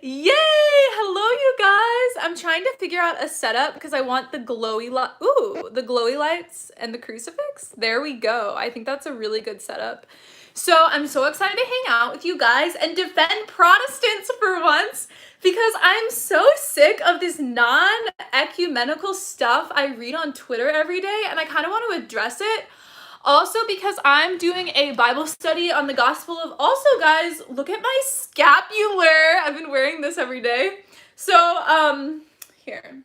Yay! Hello, you guys! I'm trying to figure out a setup because I want the glowy the glowy lights and the crucifix. There we go. I think that's a really good setup. So I'm so excited to hang out with you guys and defend Protestants for once because I'm so sick of this non-ecumenical stuff I read on Twitter every day, and I kind of want to address it. Also, because I'm doing a Bible study on the Gospel of, also guys, look at my scapular. I've been wearing this every day. So, here,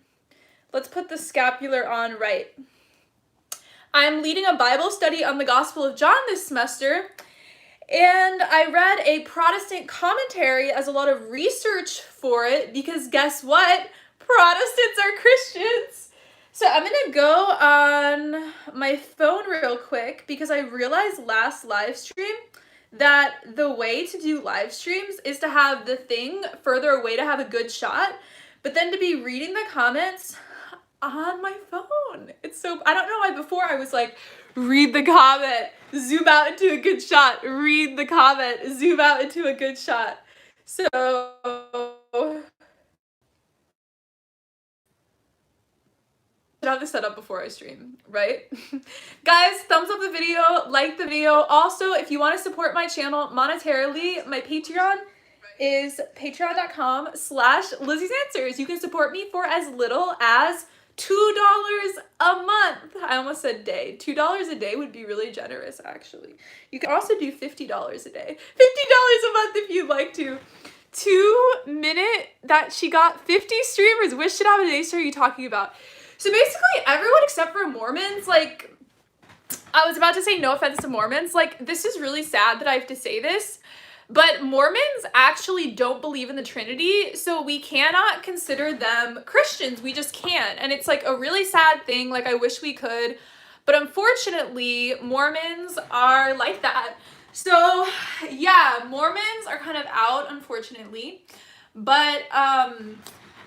let's put the scapular on right. I'm leading a Bible study on the Gospel of John this semester, and I read a Protestant commentary as a lot of research for it, because guess what? Protestants are Christians. So I'm gonna go on my phone real quick because I realized last live stream that the way to do live streams is to have the thing further away to have a good shot, but then to be reading the comments on my phone. It's so, I don't know why before I was like, read the comment, zoom out into a good shot, read the comment, zoom out into a good shot. So have this set up before I stream, right? Guys, thumbs up the video, like the video. Also, if you want to support my channel monetarily, my Patreon is patreon.com/LizziesAnswers. You can support me for as little as $2 a month. I almost said day. $2 a day would be really generous, actually. You can also do $50 a day. $50 a month if you'd like to. 2 minute that she got 50 streamers. Which shit nowadays are you talking about? So basically everyone except for Mormons, like, I was about to say no offense to Mormons, like, this is really sad that I have to say this, but Mormons actually don't believe in the Trinity, so we cannot consider them Christians. We just can't. And it's like a really sad thing. Like, I wish we could, but unfortunately Mormons are like that. So yeah, Mormons are kind of out, unfortunately, but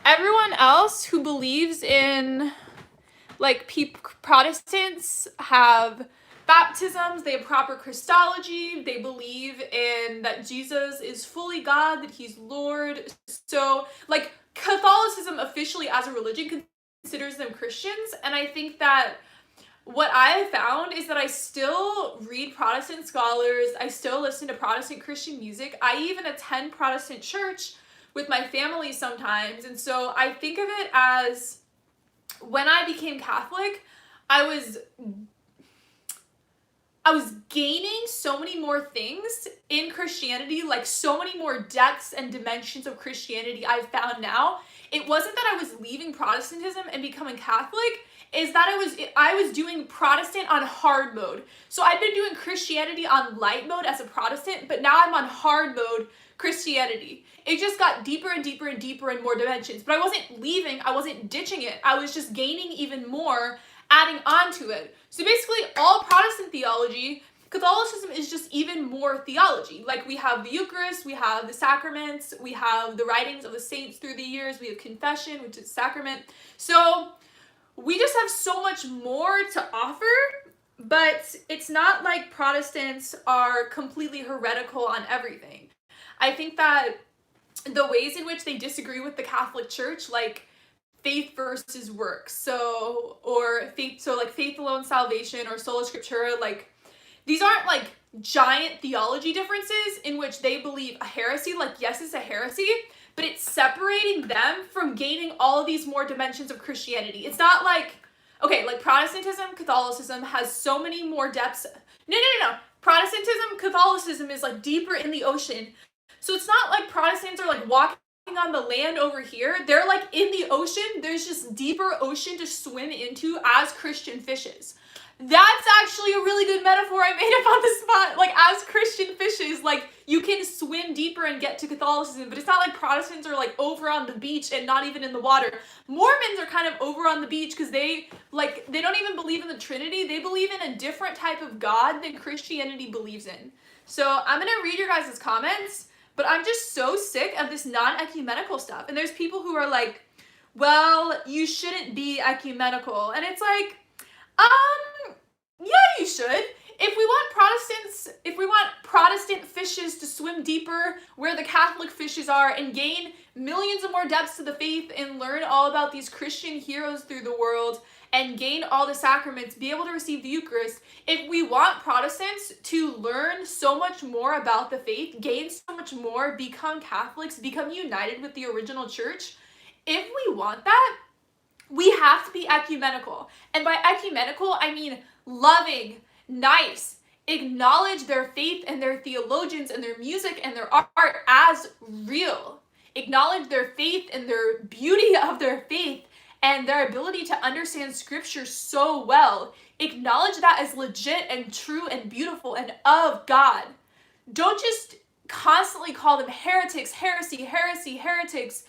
everyone else who believes in, like, Protestants have baptisms, they have proper Christology, they believe in that Jesus is fully God, that he's Lord. So, like, Catholicism officially as a religion considers them Christians, and I think that what I have found is that I still read Protestant scholars, I still listen to Protestant Christian music, I even attend Protestant church with my family sometimes. And so I think of it as, when I became Catholic, I was gaining so many more things in Christianity, like so many more depths and dimensions of Christianity I've found now. It wasn't that I was leaving Protestantism and becoming Catholic, is that I was doing Protestant on hard mode. So I've been doing Christianity on light mode as a Protestant, but now I'm on hard mode Christianity. It just got deeper and deeper and deeper and more dimensions. But I wasn't leaving, I wasn't ditching it. I was just gaining even more, adding on to it. So basically all Protestant theology, Catholicism is just even more theology. Like, we have the Eucharist, we have the sacraments, we have the writings of the saints through the years, we have confession, which is sacrament. So we just have so much more to offer, but it's not like Protestants are completely heretical on everything. I think that the ways in which they disagree with the Catholic Church, like faith versus works, like faith alone salvation or sola scriptura, like, these aren't like giant theology differences in which they believe a heresy, like, yes, it's a heresy, but it's separating them from gaining all of these more dimensions of Christianity. It's not like, okay, like Protestantism, Catholicism has so many more depths. No. Protestantism, Catholicism is like deeper in the ocean. So it's not like Protestants are like walking on the land over here. They're like in the ocean. There's just deeper ocean to swim into as Christian fishes. That's actually a really good metaphor I made up on the spot. Like, as Christian fishes, like, you can swim deeper and get to Catholicism, but it's not like Protestants are like over on the beach and not even in the water. Mormons are kind of over on the beach because they don't even believe in the Trinity. They believe in a different type of God than Christianity believes in. So I'm gonna read your guys' comments, but I'm just so sick of this non-ecumenical stuff. And there's people who are like, well, you shouldn't be ecumenical. And it's like, yeah, you should. if we want Protestant fishes to swim deeper where the Catholic fishes are and gain millions of more depths to the faith and learn all about these Christian heroes through the world and gain all the sacraments, be able to receive the Eucharist, if we want Protestants to learn so much more about the faith, gain so much more, become Catholics, become united with the original church, if we want that, we have to be ecumenical. And by ecumenical, I mean loving, nice, acknowledge their faith and their theologians and their music and their art as real. Acknowledge their faith and their beauty of their faith and their ability to understand scripture so well. Acknowledge that as legit and true and beautiful and of God. Don't just constantly call them heretics, heresy, heretics.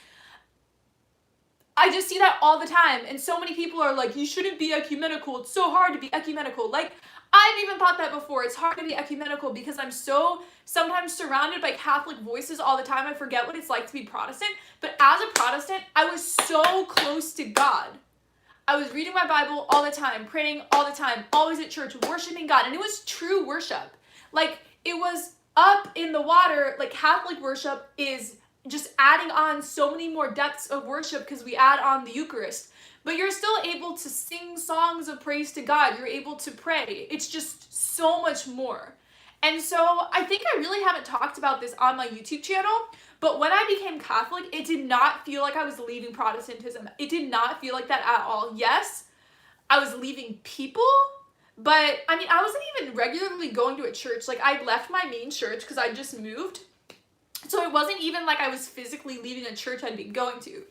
I just see that all the time. And so many people are like, you shouldn't be ecumenical. It's so hard to be ecumenical. Like, I've even thought that before. It's hard to be ecumenical because I'm so sometimes surrounded by Catholic voices all the time. I forget what it's like to be Protestant. But as a Protestant, I was so close to God. I was reading my Bible all the time, praying all the time, always at church, worshiping God. And it was true worship. Like, it was up in the water. Like, Catholic worship is just adding on so many more depths of worship because we add on the Eucharist. But you're still able to sing songs of praise to God. You're able to pray. It's just so much more. And so I think I really haven't talked about this on my YouTube channel, but when I became Catholic, it did not feel like I was leaving Protestantism. It did not feel like that at all. Yes, I was leaving people, but I mean, I wasn't even regularly going to a church. Like, I left my main church because I just moved. So it wasn't even like I was physically leaving a church I'd been going to.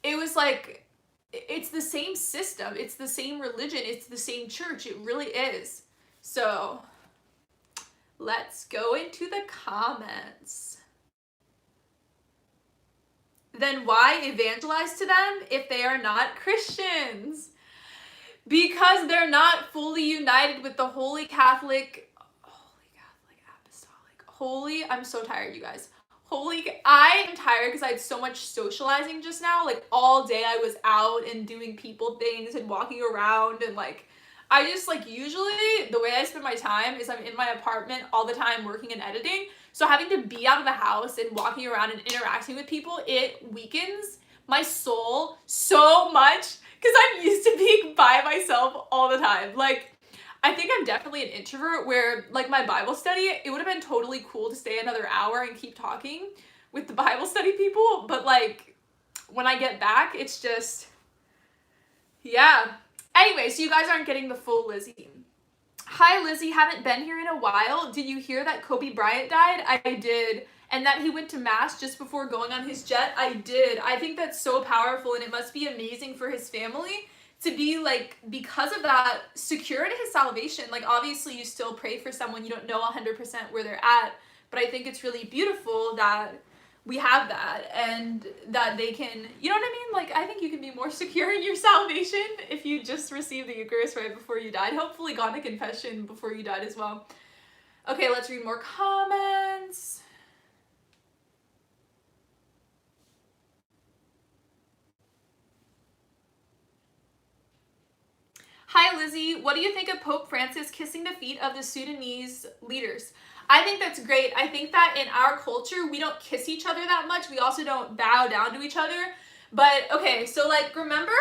It was like, it's the same system. It's the same religion. It's the same church. It really is. So let's go into the comments. Then why evangelize to them if they are not Christians? Because they're not fully united with the Holy Catholic Apostolic, I'm so tired, you guys. I am tired because I had so much socializing just now. Like, all day I was out and doing people things and walking around, and like, I just, like, usually the way I spend my time is I'm in my apartment all the time working and editing. So having to be out of the house and walking around and interacting with people, it weakens my soul so much because I'm used to being by myself all the time. Like, I think I'm definitely an introvert where, like, my Bible study, it would have been totally cool to stay another hour and keep talking with the Bible study people, but, like, when I get back, it's just, yeah. Anyway, so you guys aren't getting the full Lizzie. Hi, Lizzie, haven't been here in a while. Did you hear that Kobe Bryant died? I did. And that he went to Mass just before going on his jet? I did. I think that's so powerful, and it must be amazing for his family to be, like, because of that, secure in his salvation. Like, obviously you still pray for someone, you don't know 100% where they're at, but I think it's really beautiful that we have that and that they can, you know what I mean? Like, I think you can be more secure in your salvation if you just received the Eucharist right before you died. Hopefully gone to confession before you died as well. Okay, let's read more comments. Hi, Lizzie. What do you think of Pope Francis kissing the feet of the Sudanese leaders? I think that's great. I think that in our culture, we don't kiss each other that much. We also don't bow down to each other. But, okay, so, like, remember,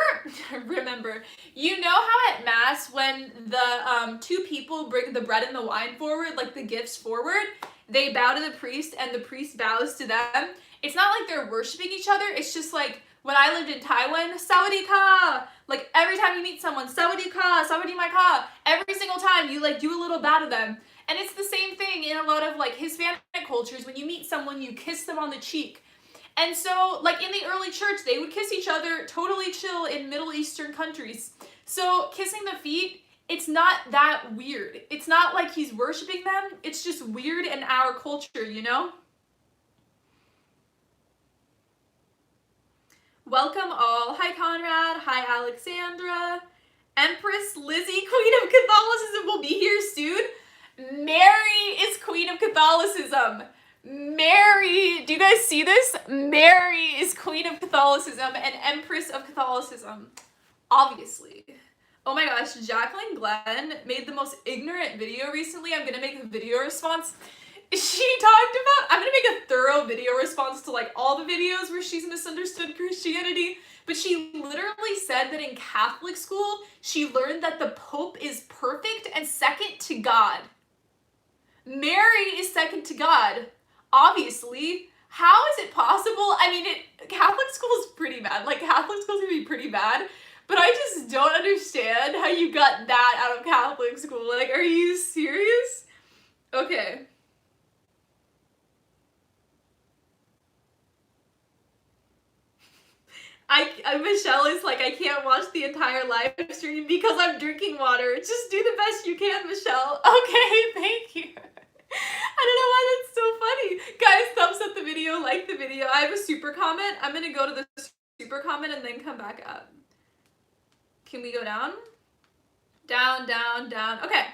you know how at Mass, when the two people bring the bread and the wine forward, like the gifts forward, they bow to the priest and the priest bows to them? It's not like they're worshiping each other. It's just like, when I lived in Taiwan, Sawadee ka! Like, every time you meet someone, Sawadee ka, Sawadee mai ka! Every single time you, like, do a little bow to them. And it's the same thing in a lot of, like, Hispanic cultures. When you meet someone, you kiss them on the cheek. And so, like, in the early church, they would kiss each other totally chill in Middle Eastern countries. So, kissing the feet, it's not that weird. It's not like he's worshiping them. It's just weird in our culture, you know? Welcome all. Hi, Conrad. Hi, Alexandra. Empress Lizzie, Queen of Catholicism, will be here soon. Mary is Queen of Catholicism. Mary, do you guys see this? Mary is Queen of Catholicism and Empress of Catholicism. Obviously. Oh my gosh, Jacqueline Glenn made the most ignorant video recently. I'm gonna make a video response. She talked about, I'm gonna make a thorough video response to like all the videos where she's misunderstood Christianity, but she literally said that in Catholic school, she learned that the Pope is perfect and second to God. Mary is second to God, obviously. How is it possible? I mean, Catholic school is pretty bad. Like, Catholic school can be pretty bad, but I just don't understand how you got that out of Catholic school. Like, are you serious? Okay. Michelle is like, I can't watch the entire live stream because I'm drinking water. Just do the best you can, Michelle. Okay, thank you. I don't know why that's so funny. Guys, thumbs up the video, like the video. I have a super comment. I'm gonna go to the super comment and then come back up. Can we go down? Down, down, down. Okay.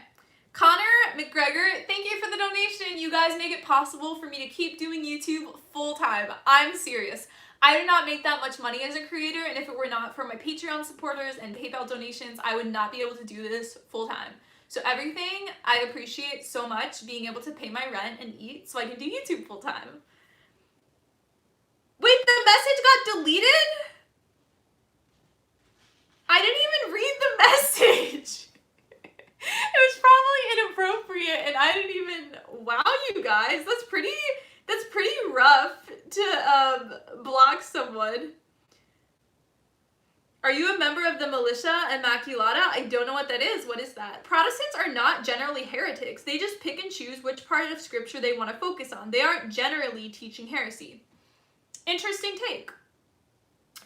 Connor McGregor, thank you for the donation. You guys make it possible for me to keep doing YouTube full time. I'm serious. I do not make that much money as a creator, and if it were not for my Patreon supporters and PayPal donations, I would not be able to do this full time. So everything I appreciate so much, being able to pay my rent and eat so I can do YouTube full time. Wait, the message got deleted? I didn't even read the message. It was probably inappropriate and I didn't even, wow, you guys, that's pretty rough to block someone. Are you a member of the Militia Immaculata? I don't know what that is. What is that? Protestants are not generally heretics. They just pick and choose which part of scripture they want to focus on. They aren't generally teaching heresy. Interesting take.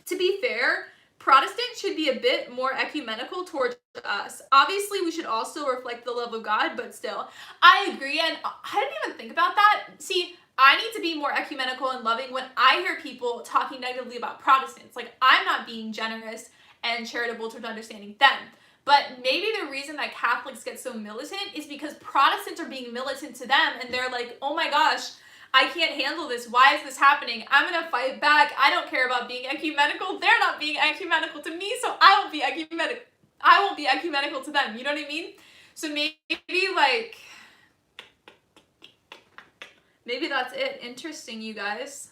To be fair, Protestants should be a bit more ecumenical towards us. Obviously, we should also reflect the love of God, but still. I agree, and I didn't even think about that. See, I need to be more ecumenical and loving when I hear people talking negatively about Protestants. Like, I'm not being generous and charitable towards understanding them. But maybe the reason that Catholics get so militant is because Protestants are being militant to them, and they're like, oh my gosh, I can't handle this. Why is this happening? I'm going to fight back. I don't care about being ecumenical. They're not being ecumenical to me, so I won't be ecumenical. I won't be ecumenical to them. You know what I mean? So maybe that's it. Interesting, you guys.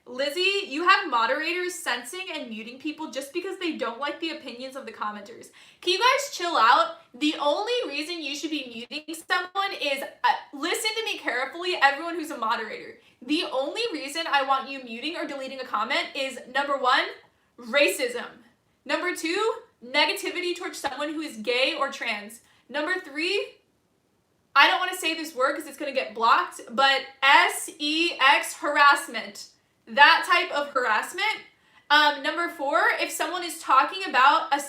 Lizzie, you have moderators sensing and muting people just because they don't like the opinions of the commenters. Can you guys chill out? The only reason you should be muting someone is, listen to me carefully, everyone who's a moderator. The only reason I want you muting or deleting a comment is, number one, racism. Number two, negativity towards someone who is gay or trans. Number three, I don't want to say this word because it's going to get blocked, but sex harassment. That type of harassment. Number four, if someone is talking about a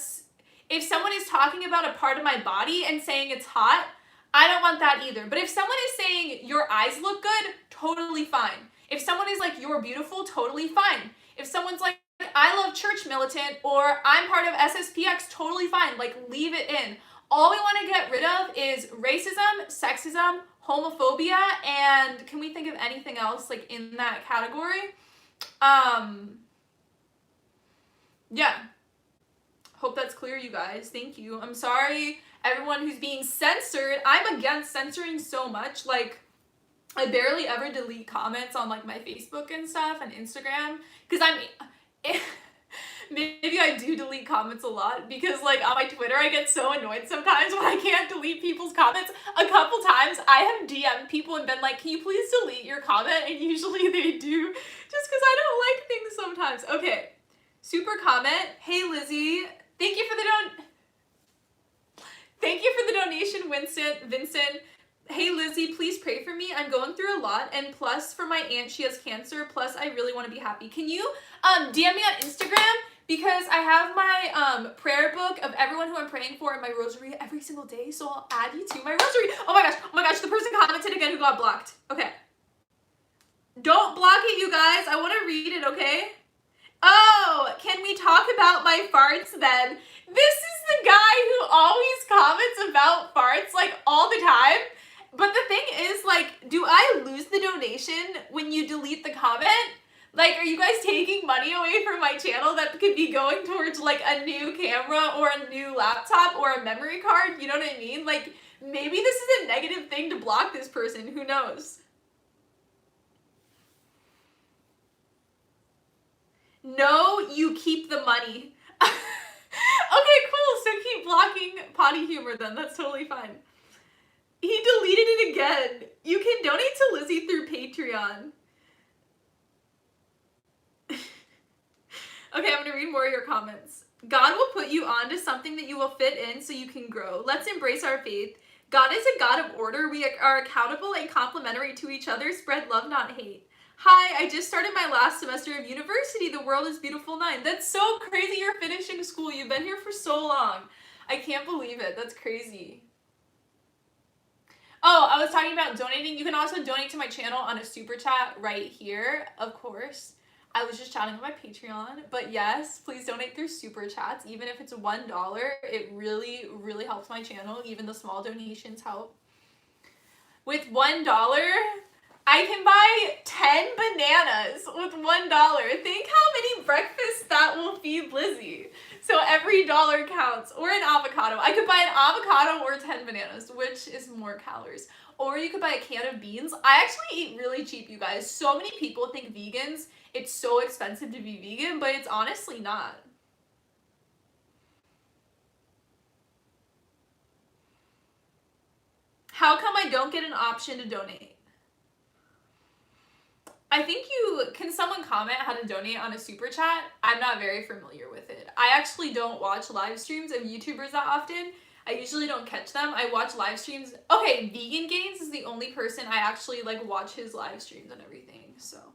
part of my body and saying it's hot, I don't want that either. But if someone is saying your eyes look good, totally fine. If someone is like you're beautiful, totally fine. If someone's like I love church militant or I'm part of SSPX, totally fine. Like, leave it in. All we want to get rid of is racism, sexism, homophobia, and can we think of anything else like in that category? Yeah. Hope that's clear, you guys. Thank you. I'm sorry, everyone who's being censored. I'm against censoring so much. Like, I barely ever delete comments on like my Facebook and stuff and Instagram because maybe I do delete comments a lot because like on my Twitter I get so annoyed sometimes when I can't delete people's comments. A couple times I have DM'd people and been like, can you please delete your comment? And usually they do just because I don't like things sometimes. Okay, super comment. Hey Lizzie, thank you for the donation, Vincent. Hey Lizzie, please pray for me. I'm going through a lot, and plus for my aunt, she has cancer, plus I really want to be happy. Can you DM me on Instagram? Because I have my prayer book of everyone who I'm praying for in my rosary every single day, so I'll add you to my rosary. Oh my gosh, the person commented again who got blocked. Okay. Don't block it, you guys. I want to read it, okay? Oh, can we talk about my farts then? This is the guy who always comments about farts, like, all the time. But the thing is, like, do I lose the donation when you delete the comment? Like, are you guys taking money away from my channel that could be going towards like a new camera or a new laptop or a memory card? You know what I mean? Like, maybe this is a negative thing to block this person. Who knows? No, you keep the money. Okay, cool. So keep blocking potty humor then. That's totally fine. He deleted it again. You can donate to Lizzie through Patreon. Okay, I'm gonna read more of your comments. God will put you onto something that you will fit in so you can grow. Let's embrace our faith. God is a God of order. We are accountable and complementary to each other. Spread love, not hate. Hi, I just started my last semester of university. The world is beautiful 9. That's so crazy you're finishing school. You've been here for so long. I can't believe it. That's crazy. Oh, I was talking about donating. You can also donate to my channel on a super chat right here, of course. I was just chatting on my Patreon, but yes, please donate through super chats. Even if it's $1, it really, really helps my channel. Even the small donations help. With $1, I can buy 10 bananas with $1. Think how many breakfasts that will feed Lizzie. So every dollar counts. Or an avocado. I could buy an avocado or 10 bananas, which is more calories. Or you could buy a can of beans. I actually eat really cheap, you guys. So many people think vegans, it's so expensive to be vegan, but it's honestly not. How come I don't get an option to donate? I think can someone comment how to donate on a super chat? I'm not very familiar with it. I actually don't watch live streams of YouTubers that often. I usually don't catch them. I watch live streams. Okay, Vegan Gains is the only person I actually like watch his live streams and everything, so.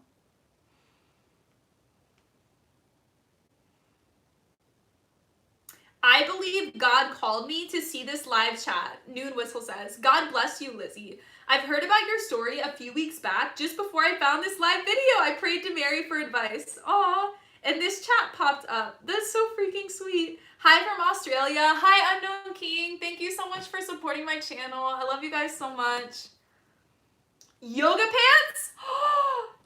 I believe God called me to see this live chat. Noon Whistle says, God bless you, Lizzie. I've heard about your story a few weeks back. Just before I found this live video, I prayed to Mary for advice. Aw, and this chat popped up. That's so freaking sweet. Hi from Australia. Hi, Unknown King. Thank you so much for supporting my channel. I love you guys so much. Yoga pants?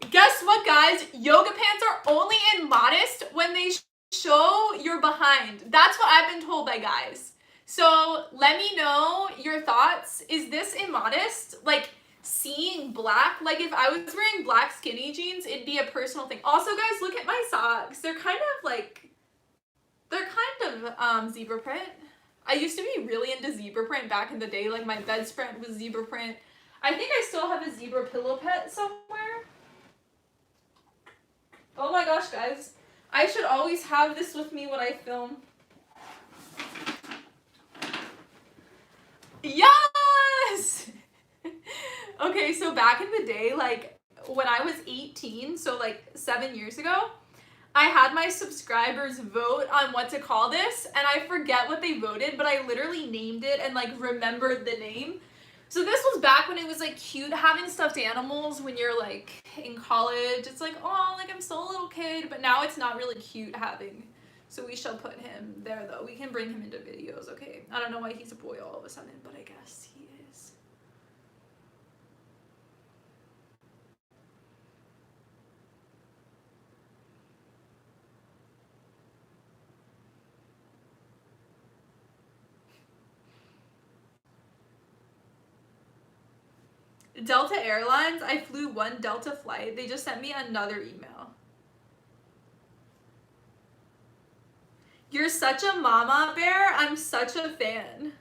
Guess what, guys? Yoga pants are only immodest when they show your behind. That's what I've been told by guys. So let me know your thoughts. Is this immodest? Like seeing black? Like if I was wearing black skinny jeans, it'd be a personal thing. Also, guys, look at my socks. They're kind of zebra print. I used to be really into zebra print back in the day. Like my bedspread was zebra print. I think I still have a zebra pillow pet somewhere. Oh my gosh, guys. I should always have this with me when I film. Yes! Okay, so back in the day, like when I was 18, so like 7 years ago, I had my subscribers vote on what to call this, and I forget what they voted, but I literally named it and like remembered the name. So this was back when it was like cute having stuffed animals when you're like in college. It's like, oh, like I'm still a little kid, but now it's not really cute having. So we shall put him there though. We can bring him into videos, okay? I don't know why he's a boy all of a sudden, but I guess he is. Delta Airlines, I flew one Delta flight. They just sent me another email. You're such a mama bear. I'm such a fan.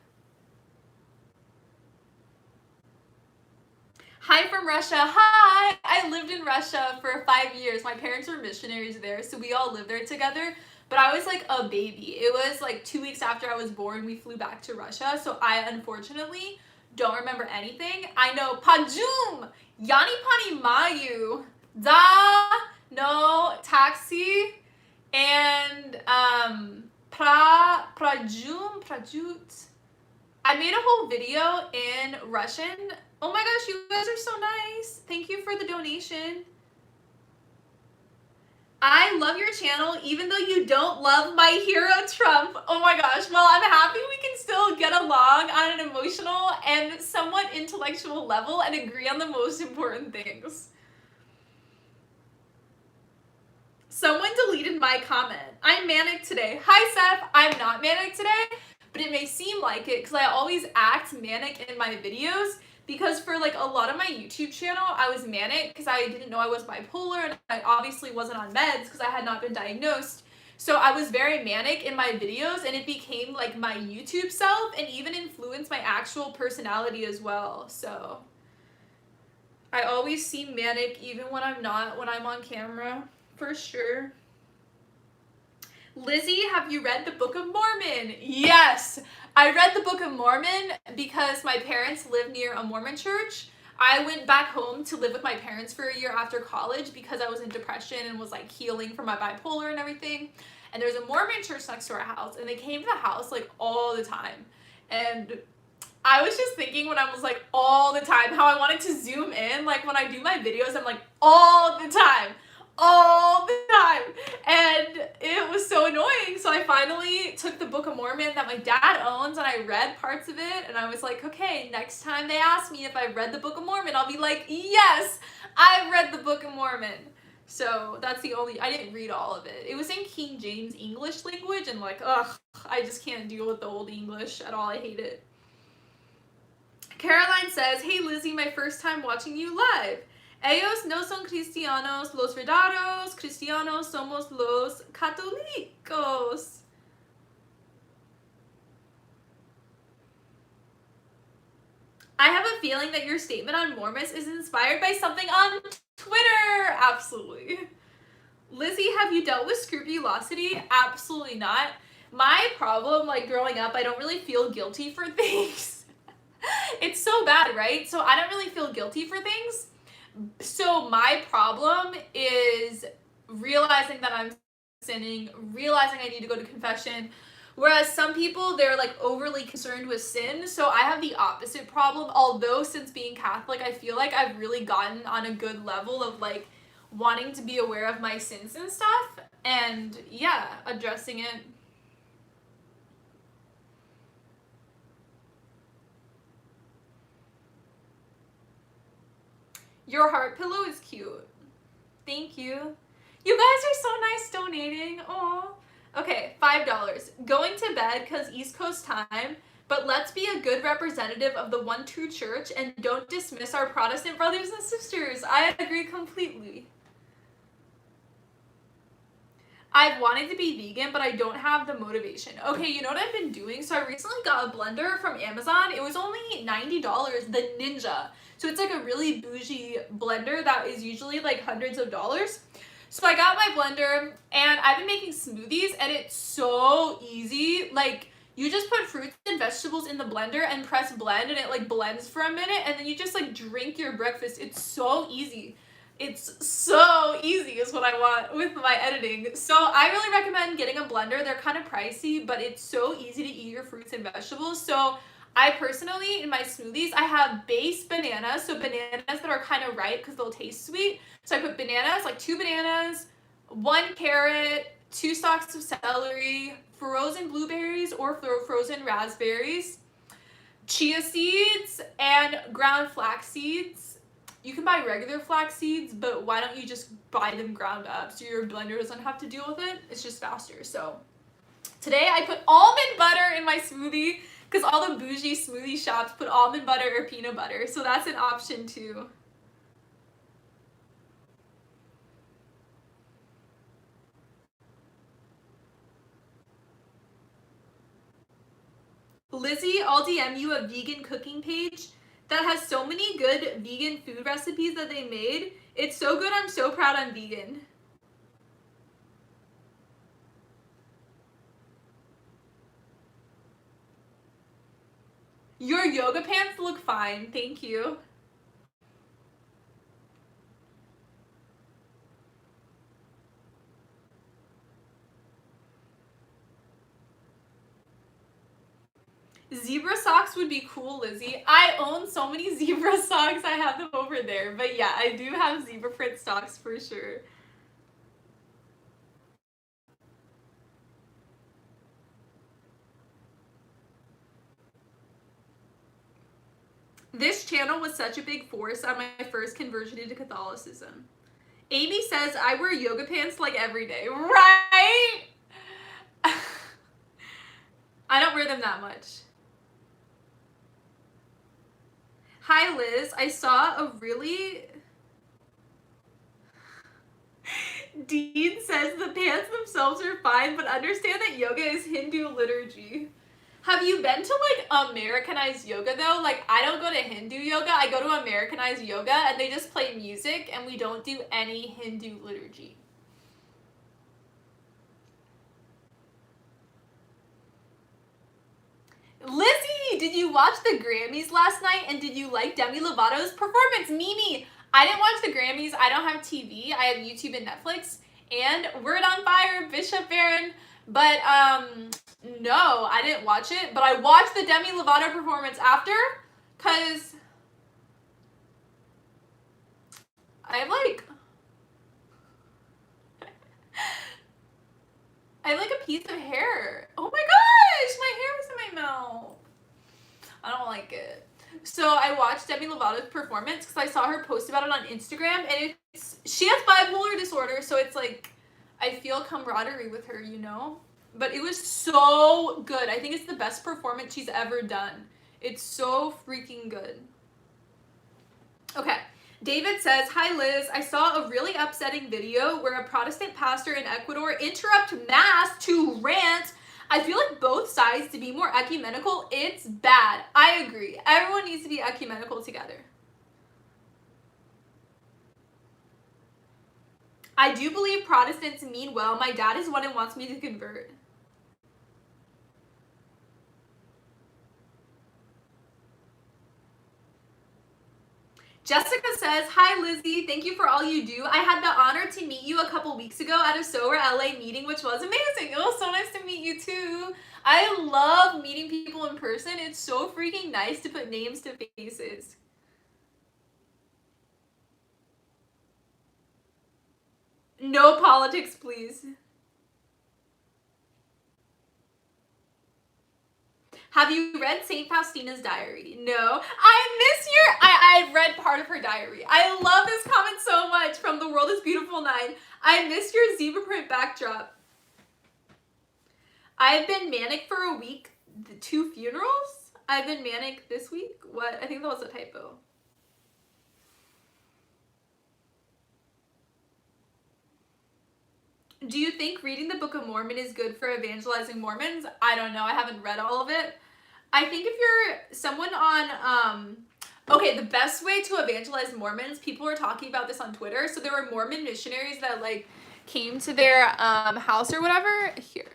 Hi from Russia. Hi! I lived in Russia for 5 years. My parents were missionaries there, so we all lived there together. But I was like a baby. It was like 2 weeks after I was born, we flew back to Russia. So I unfortunately don't remember anything. I know Pajum, Yani Pani Mayu, Da, no, Taxi, and Prajut. I made a whole video in Russian. Oh my gosh, you guys are so nice. Thank you for the donation. I love your channel even though you don't love my hero Trump. Oh my gosh, well, I'm happy we can still get along on an emotional and somewhat intellectual level and agree on the most important things. my comment. I'm manic today. Hi, Seth. I'm not manic today, but it may seem like it because I always act manic in my videos, because for like a lot of my YouTube channel, I was manic because I didn't know I was bipolar, and I obviously wasn't on meds because I had not been diagnosed. So I was very manic in my videos, and it became like my YouTube self and even influenced my actual personality as well. So I always seem manic even when I'm not, when I'm on camera, for sure. Lizzie, have you read the Book of Mormon? Yes, I read the Book of Mormon because my parents live near a Mormon church. I went back home to live with my parents for a year after college because I was in depression and was like healing from my bipolar and everything. And there's a Mormon church next to our house, and they came to the house like all the time. And I was just thinking when I was like all the time how I wanted to zoom in. Like when I do my videos, I'm like all the time. And it was so annoying. So I finally took the Book of Mormon that my dad owns, and I read parts of it, and I was like, okay, next time they ask me if I read the Book of Mormon, I'll be like, yes, I've read the Book of Mormon. So that's the only, I didn't read all of it. It was in King James English language, and like, ugh, I just can't deal with the old English at all. I hate it. Caroline says, hey Lizzie, my first time watching you live. Ellos no son cristianos, los verdaderos cristianos somos los católicos. I have a feeling that your statement on Mormons is inspired by something on Twitter. Absolutely. Lizzie, have you dealt with scrupulosity? Absolutely not. My problem, like growing up, I don't really feel guilty for things. It's so bad, right? So I don't really feel guilty for things. So my problem is realizing that I'm sinning, realizing I need to go to confession. Whereas some people, they're like overly concerned with sin. So I have the opposite problem. Although since being Catholic, I feel like I've really gotten on a good level of like wanting to be aware of my sins and stuff. And yeah, addressing it. Your heart pillow is cute. Thank you. You guys are so nice donating. Aw. Okay, $5. Going to bed because East Coast time, but let's be a good representative of the one true church and don't dismiss our Protestant brothers and sisters. I agree completely. I've wanted to be vegan, but I don't have the motivation. Okay, you know what I've been doing? So I recently got a blender from Amazon. It was only $90, the Ninja. So it's like a really bougie blender that is usually like hundreds of dollars. So I got my blender, and I've been making smoothies, and it's so easy. Like, you just put fruits and vegetables in the blender and press blend, and it like blends for a minute, and then you just like drink your breakfast. It's so easy. It's so easy is what I want with my editing. So I really recommend getting a blender. They're kind of pricey, but it's so easy to eat your fruits and vegetables. So I personally, in my smoothies, I have base bananas. So bananas that are kind of ripe because they'll taste sweet. So I put bananas, like 2 bananas, 1 carrot, 2 stalks of celery, frozen blueberries or frozen raspberries, chia seeds, and ground flax seeds. You can buy regular flax seeds, but why don't you just buy them ground up so your blender doesn't have to deal with it? It's just faster. So today I put almond butter in my smoothie because all the bougie smoothie shops put almond butter or peanut butter. So that's an option too. Lizzie, I'll DM you a vegan cooking page that has so many good vegan food recipes that they made. It's so good. I'm so proud I'm vegan. Your yoga pants look fine. Thank you. Zebra socks would be cool, Lizzie. I own so many zebra socks. I have them over there. But yeah, I do have zebra print socks for sure. This channel was such a big force on my first conversion into Catholicism. Amy says, I wear yoga pants like every day. Right? I don't wear them that much. Hi, Liz. I saw a really... Dean says the pants themselves are fine, but understand that yoga is Hindu liturgy. Have you been to like Americanized yoga though? Like I don't go to Hindu yoga, I go to Americanized yoga and they just play music and we don't do any Hindu liturgy. Lizzie, did you watch the Grammys last night and did you like Demi Lovato's performance? Mimi, I didn't watch the Grammys. I don't have TV. I have YouTube and Netflix. And Word on Fire, Bishop Barron. But no, I didn't watch it. But I watched the Demi Lovato performance after because I have like a piece of hair. Oh my gosh, my hair was in my mouth. I don't like it. So I watched Demi Lovato's performance because I saw her post about it on Instagram, and she has bipolar disorder, so it's like I feel camaraderie with her, you know? But it was so good. I think it's the best performance she's ever done. It's so freaking good. Okay. David says, hi Liz, I saw a really upsetting video where a Protestant pastor in Ecuador interrupt mass to rant. I feel like both sides to be more ecumenical, it's bad. I agree. Everyone needs to be ecumenical together. I do believe Protestants mean well. My dad is one and wants me to convert. Jessica says, hi Lizzie, thank you for all you do. I had the honor to meet you a couple weeks ago at a SOAR LA meeting, which was amazing. It was so nice to meet you too. I love meeting people in person. It's so freaking nice to put names to faces. No politics, please. Have you read St. Faustina's diary? No. I've read part of her diary. I love this comment so much from The World is Beautiful 9. I missed your zebra print backdrop. I've been manic for a week. 2 funerals? I've been manic this week? What? I think that was a typo. Do you think reading the Book of Mormon is good for evangelizing Mormons? I don't know. I haven't read all of it. I think if you're someone on, okay, the best way to evangelize Mormons, people were talking about this on Twitter. So there were Mormon missionaries that like came to their house or whatever. Here.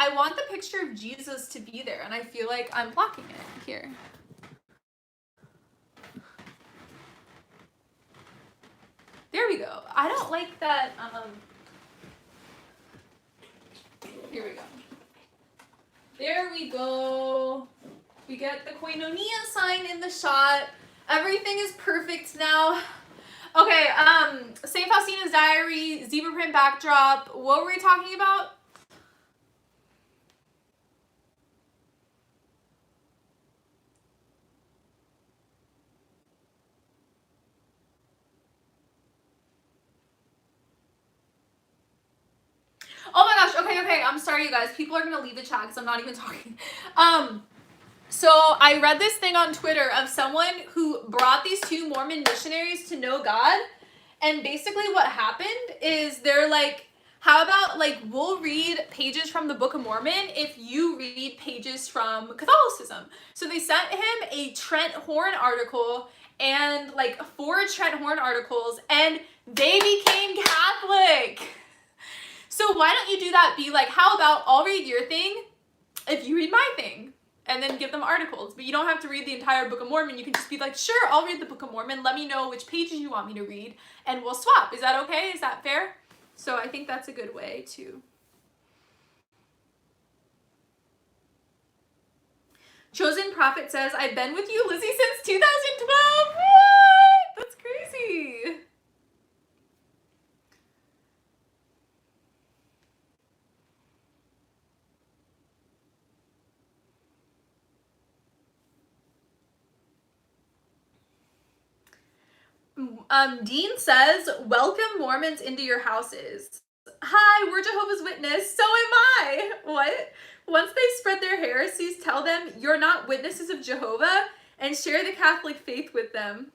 I want the picture of Jesus to be there, and I feel like I'm blocking it. Here. There we go. I don't like that, here we go. There we go. We get the koinonia sign in the shot. Everything is perfect now. Okay, St. Faustina's diary, zebra print backdrop. What were we talking about? Oh my gosh, okay, I'm sorry you guys. People are gonna leave the chat because I'm not even talking. So I read this thing on Twitter of someone who brought these 2 Mormon missionaries to know God. And basically what happened is they're like, how about like we'll read pages from the Book of Mormon if you read pages from Catholicism. So they sent him a Trent Horn article and like 4 Trent Horn articles and they became Catholic. So why don't you do that? Be like, how about I'll read your thing if you read my thing? And then give them articles. But you don't have to read the entire Book of Mormon. You can just be like, sure, I'll read the Book of Mormon. Let me know which pages you want me to read. And we'll swap. Is that okay? Is that fair? So I think that's a good way to... Chosen Prophet says, I've been with you, Lizzie, since 2012. What? That's crazy. Dean says, welcome Mormons into your houses. Hi, we're Jehovah's Witness. So am I. What? Once they spread their heresies, tell them you're not witnesses of Jehovah and share the Catholic faith with them.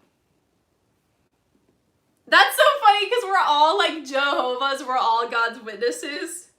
That's so funny because we're all like Jehovah's. We're all God's witnesses.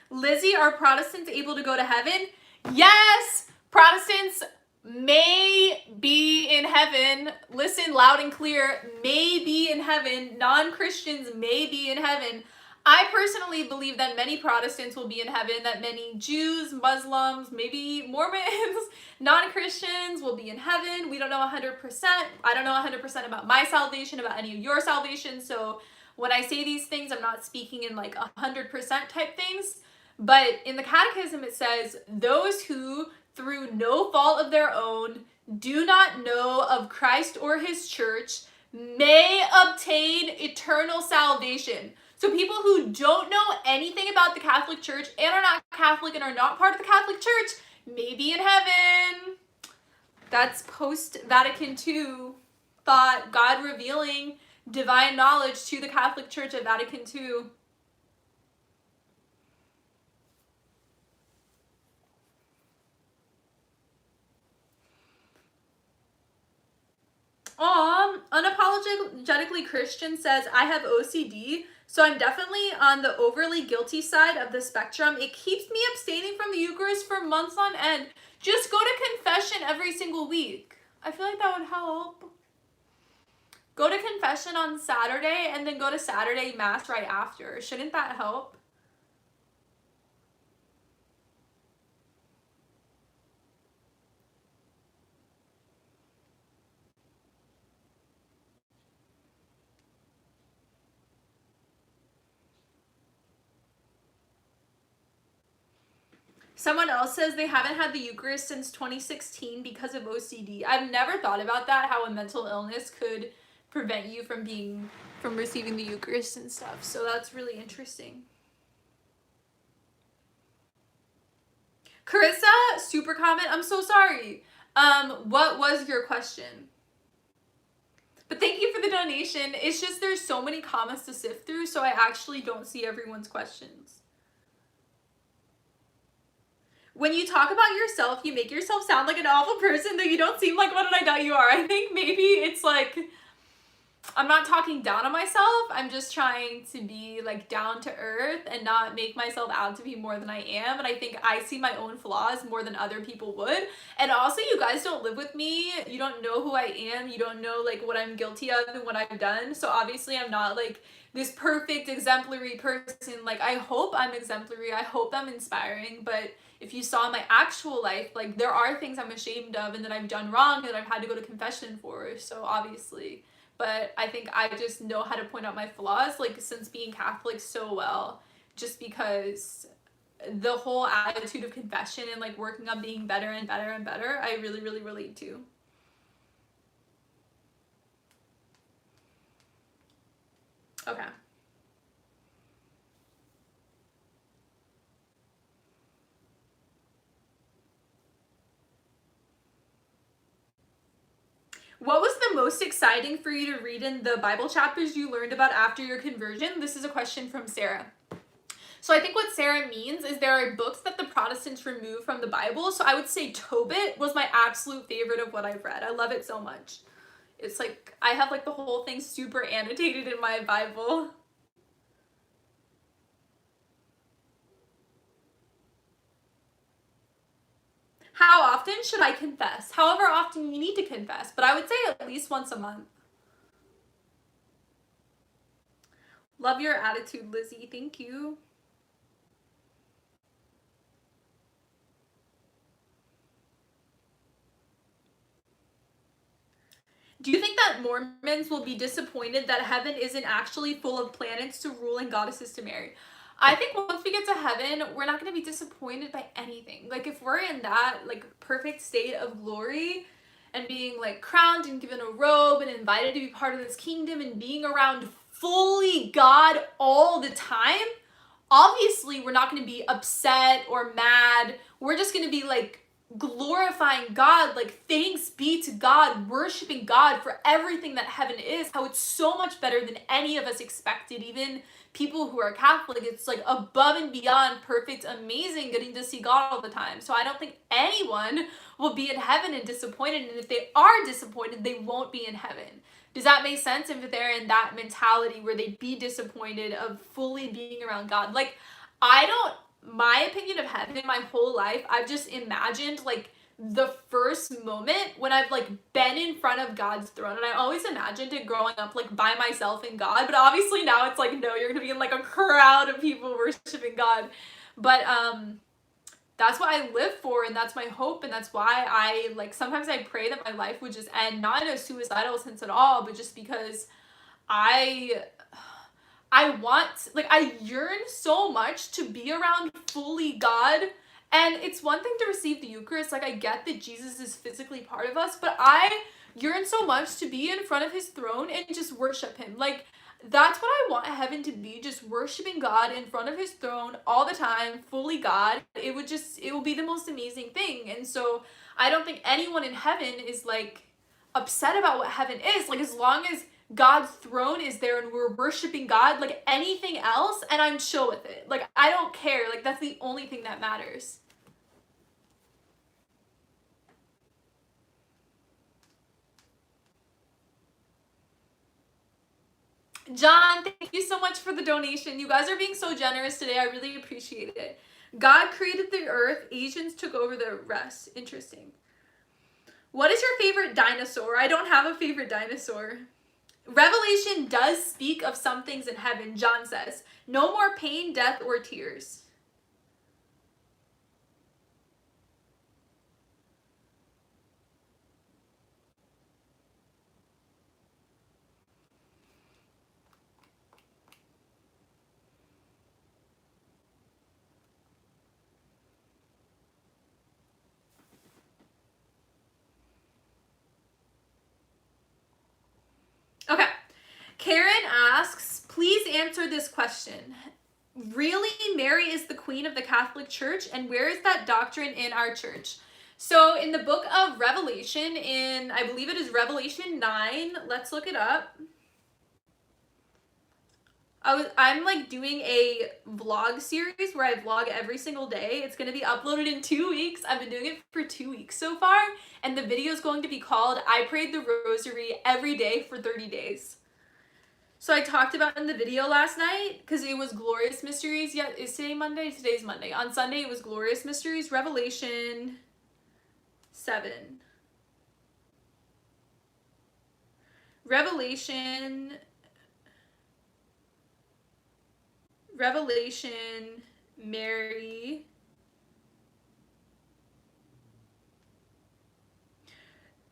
Lizzie, are Protestants able to go to heaven? Yes! Protestants may be in heaven. Listen loud and clear. May be in heaven. Non-Christians may be in heaven. I personally believe that many Protestants will be in heaven, that many Jews, Muslims, maybe Mormons, non-Christians will be in heaven. We don't know 100%. I don't know 100% about my salvation, about any of your salvation. So when I say these things, I'm not speaking in like 100% type things. But in the Catechism, it says, those who, through no fault of their own, do not know of Christ or his church may obtain eternal salvation. So people who don't know anything about the Catholic Church and are not Catholic and are not part of the Catholic Church may be in heaven. That's post-Vatican II thought, God revealing divine knowledge to the Catholic Church at Vatican II. Unapologetically Christian says, I have OCD, so I'm definitely on the overly guilty side of the spectrum. It keeps me abstaining from the Eucharist for months on end. Just go to confession every single week. I feel like that would help. Go to confession on Saturday and then go to Saturday Mass right after. Shouldn't that help? Someone else says they haven't had the Eucharist since 2016 because of OCD. I've never thought about that, how a mental illness could prevent you from receiving the Eucharist and stuff. So that's really interesting. Carissa, super comment. I'm so sorry. What was your question? But thank you for the donation. It's just there's so many comments to sift through, so I actually don't see everyone's questions. When you talk about yourself, you make yourself sound like an awful person, though you don't seem like what I know you are. I think maybe it's like, I'm not talking down on myself. I'm just trying to be like down to earth and not make myself out to be more than I am. And I think I see my own flaws more than other people would. And also, you guys don't live with me. You don't know who I am. You don't know like what I'm guilty of and what I've done. So obviously I'm not like this perfect exemplary person. Like, I hope I'm exemplary. I hope I'm inspiring. But if you saw my actual life, like there are things I'm ashamed of and that I've done wrong and that I've had to go to confession for. So obviously, but I think I just know how to point out my flaws, like since being Catholic so well, just because the whole attitude of confession and like working on being better and better and better, I really, really relate to. Okay. What was the most exciting for you to read in the Bible chapters you learned about after your conversion? This is a question from Sarah. So I think what Sarah means is there are books that the Protestants remove from the Bible. So I would say Tobit was my absolute favorite of what I've read. I love it so much. It's like, I have like the whole thing super annotated in my Bible. How often should I confess? However often you need to confess, but I would say at least once a month. Love your attitude, Lizzie. Thank you. Do you think that Mormons will be disappointed that heaven isn't actually full of planets to rule and goddesses to marry? I think once we get to heaven, we're not going to be disappointed by anything. Like if we're in that like perfect state of glory and being like crowned and given a robe and invited to be part of this kingdom and being around fully God all the time, obviously we're not going to be upset or mad. We're just going to be like glorifying God, like thanks be to God, worshiping God for everything that heaven is, how it's so much better than any of us expected. Even people who are Catholic, it's like above and beyond perfect, amazing, getting to see God all the time. So I don't think anyone will be in heaven and disappointed, and if they are disappointed, they won't be in heaven. Does that make sense? If they're in that mentality where they'd be disappointed of fully being around God. Like, I don't, my opinion of heaven in my whole life, I've just imagined like the first moment when I've like been in front of God's throne. And I always imagined it growing up like by myself and God, but obviously now it's like, no, you're gonna be in like a crowd of people worshiping God. But that's what I live for, and that's my hope, and that's why I like sometimes I pray that my life would just end, not in a suicidal sense at all, but just because I want, like, I yearn so much to be around fully God. And it's one thing to receive the Eucharist, like I get that Jesus is physically part of us, but I yearn so much to be in front of his throne and just worship him. Like, that's what I want heaven to be, just worshiping God in front of his throne all the time, fully God. It will be the most amazing thing. And so I don't think anyone in heaven is like upset about what heaven is. Like, as long as God's throne is there and we're worshiping God, like anything else, and I'm chill with it. Like, I don't care. Like, that's the only thing that matters. John, thank you so much for the donation. You guys are being so generous today. I really appreciate it. God created the earth. Asians took over the rest. Interesting. What is your favorite dinosaur? I don't have a favorite dinosaur. Revelation does speak of some things in heaven. John says, no more pain, death, or tears. Okay. Karen asks, please answer this question. Really, Mary is the queen of the Catholic Church, and where is that doctrine in our church? So in the book of Revelation, in, I believe it is Revelation 9, let's look it up. I'm like doing a vlog series where I vlog every single day. It's going to be uploaded in 2 weeks. I've been doing it for 2 weeks so far, and the video is going to be called I Prayed the Rosary Every Day for 30 Days. So I talked about in the video last night, because it was Glorious Mysteries. Yeah, is today Monday? Today's Monday. On Sunday, it was Glorious Mysteries, Revelation 7. Revelation, Mary.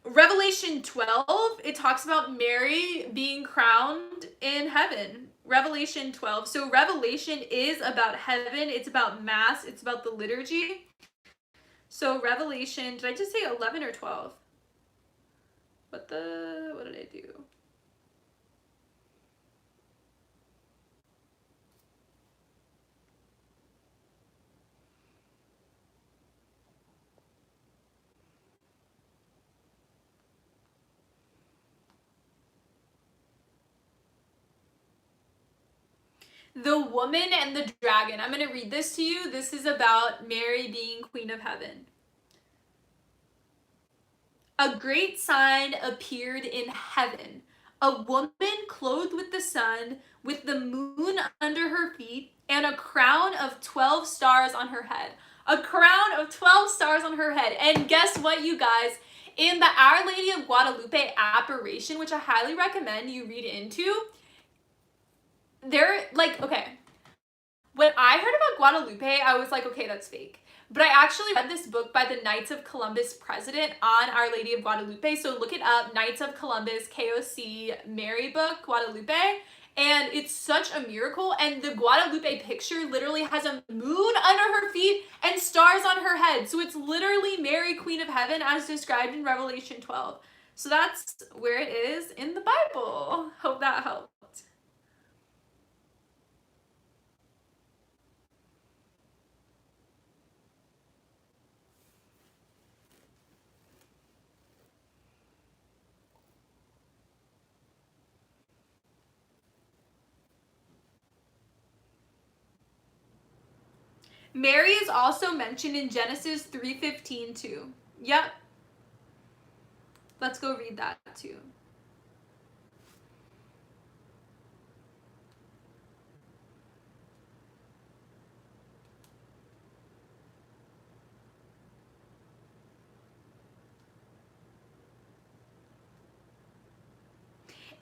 Revelation 12, it talks about Mary being crowned in heaven. Revelation 12. So Revelation is about heaven. It's about Mass. It's about the liturgy. So Revelation, did I just say 11 or 12? What did I do? The Woman and the Dragon. I'm going to read this to you. This is about Mary being Queen of Heaven. A great sign appeared in heaven. A woman clothed with the sun, with the moon under her feet, and a crown of 12 stars on her head. A crown of 12 stars on her head. And guess what, you guys? In the Our Lady of Guadalupe apparition, which I highly recommend you read into, they're like, okay, when I heard about Guadalupe, I was like, okay, that's fake. But I actually read this book by the Knights of Columbus president on Our Lady of Guadalupe. So look it up, Knights of Columbus, KOC, Mary book, Guadalupe. And it's such a miracle. And the Guadalupe picture literally has a moon under her feet and stars on her head. So it's literally Mary, Queen of Heaven, as described in Revelation 12. So that's where it is in the Bible. Hope that helped. Mary is also mentioned in Genesis 3:15 too. Yep. Let's go read that too.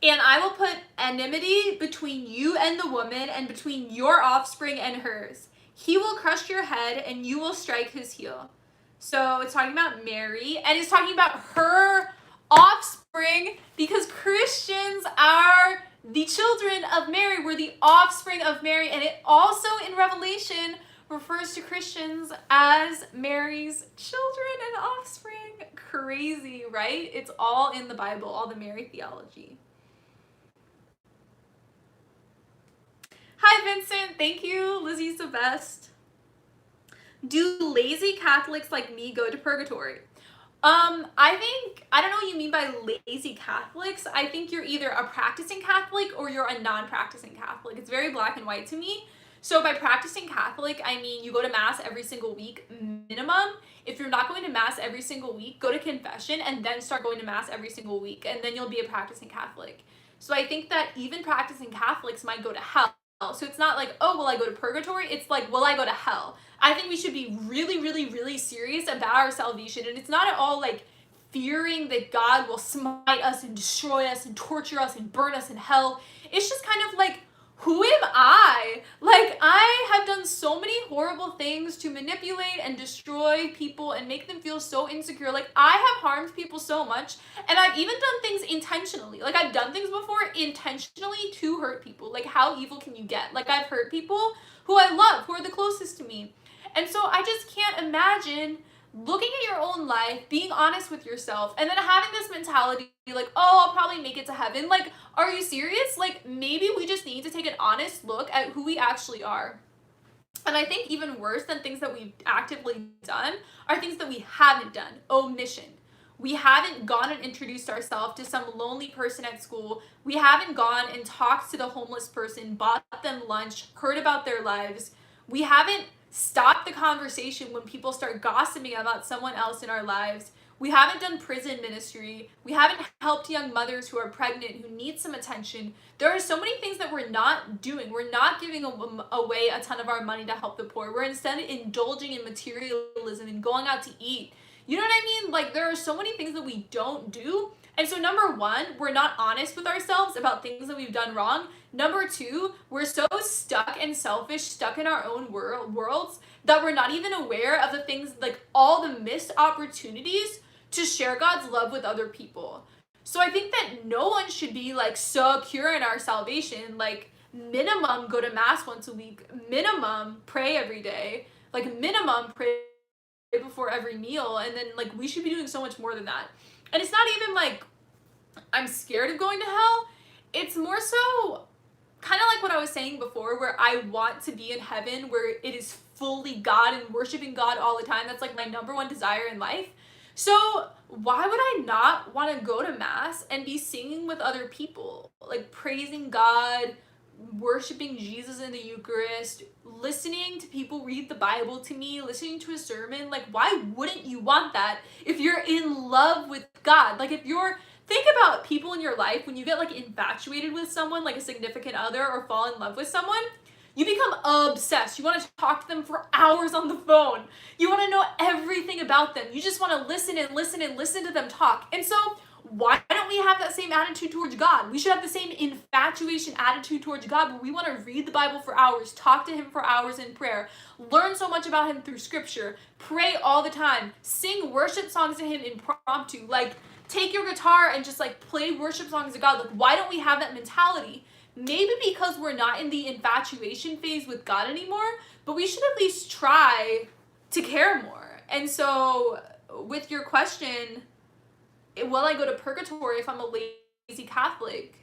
And I will put enmity between you and the woman, and between your offspring and hers. He will crush your head, and you will strike his heel. So it's talking about Mary, and it's talking about her offspring, because Christians are the children of Mary. We're the offspring of Mary. And it also, in Revelation, refers to Christians as Mary's children and offspring. Crazy, right? It's all in the Bible, all the Mary theology. Hi, Vincent. Thank you. Lizzie's the best. Do lazy Catholics like me go to purgatory? I don't know what you mean by lazy Catholics. I think you're either a practicing Catholic or you're a non-practicing Catholic. It's very black and white to me. So by practicing Catholic, I mean you go to Mass every single week minimum. If you're not going to Mass every single week, go to confession and then start going to Mass every single week, and then you'll be a practicing Catholic. So I think that even practicing Catholics might go to hell. So it's not like, oh, will I go to purgatory? It's like, will I go to hell? I think we should be really, really, really serious about our salvation. And it's not at all like fearing that God will smite us and destroy us and torture us and burn us in hell. It's just kind of like, who am I? Like, I have done so many horrible things to manipulate and destroy people and make them feel so insecure. Like, I have harmed people so much, and I've even done things intentionally. Like, I've done things before intentionally to hurt people. Like, how evil can you get? Like, I've hurt people who I love, who are the closest to me. And so I just can't imagine looking at your own life, being honest with yourself, and then having this mentality like, oh, I'll probably make it to heaven. Like, are you serious? Like, maybe we just need to take an honest look at who we actually are. And I think even worse than things that we've actively done are things that we haven't done. Omission. We haven't gone and introduced ourselves to some lonely person at school. We haven't gone and talked to the homeless person, bought them lunch, heard about their lives. We haven't stopped the conversation when people start gossiping about someone else in our lives. We haven't done prison ministry. We haven't helped young mothers who are pregnant, who need some attention. There are so many things that we're not doing. We're not giving away a ton of our money to help the poor. We're instead indulging in materialism and going out to eat. You know what I mean? Like, there are so many things that we don't do. And so number one, we're not honest with ourselves about things that we've done wrong. Number two, we're so stuck and selfish, stuck in our own worlds, that we're not even aware of the things, like all the missed opportunities to share God's love with other people. So I think that no one should be like secure in our salvation. Like, minimum go to Mass once a week, minimum pray every day, like minimum pray before every meal. And then like we should be doing so much more than that. And it's not even like I'm scared of going to hell. It's more so kind of like what I was saying before, where I want to be in heaven, where it is fully God and worshiping God all the time. That's like my number one desire in life. So why would I not want to go to Mass and be singing with other people, like praising God, worshiping Jesus in the Eucharist, listening to people read the Bible to me, listening to a sermon? Like, why wouldn't you want that if you're in love with God? Like, if you're, think about people in your life when you get like infatuated with someone, like a significant other, or fall in love with someone. You become obsessed. You want to talk to them for hours on the phone. You want to know everything about them. You just want to listen and listen and listen to them talk. And so why don't we have that same attitude towards God? We should have the same infatuation attitude towards God, where we want to read the Bible for hours, talk to him for hours in prayer, learn so much about him through scripture, pray all the time, sing worship songs to him impromptu, like take your guitar and just like play worship songs to God. Like, why don't we have that mentality? Maybe because we're not in the infatuation phase with God anymore, but we should at least try to care more. And so with your question, will I go to purgatory if I'm a lazy Catholic?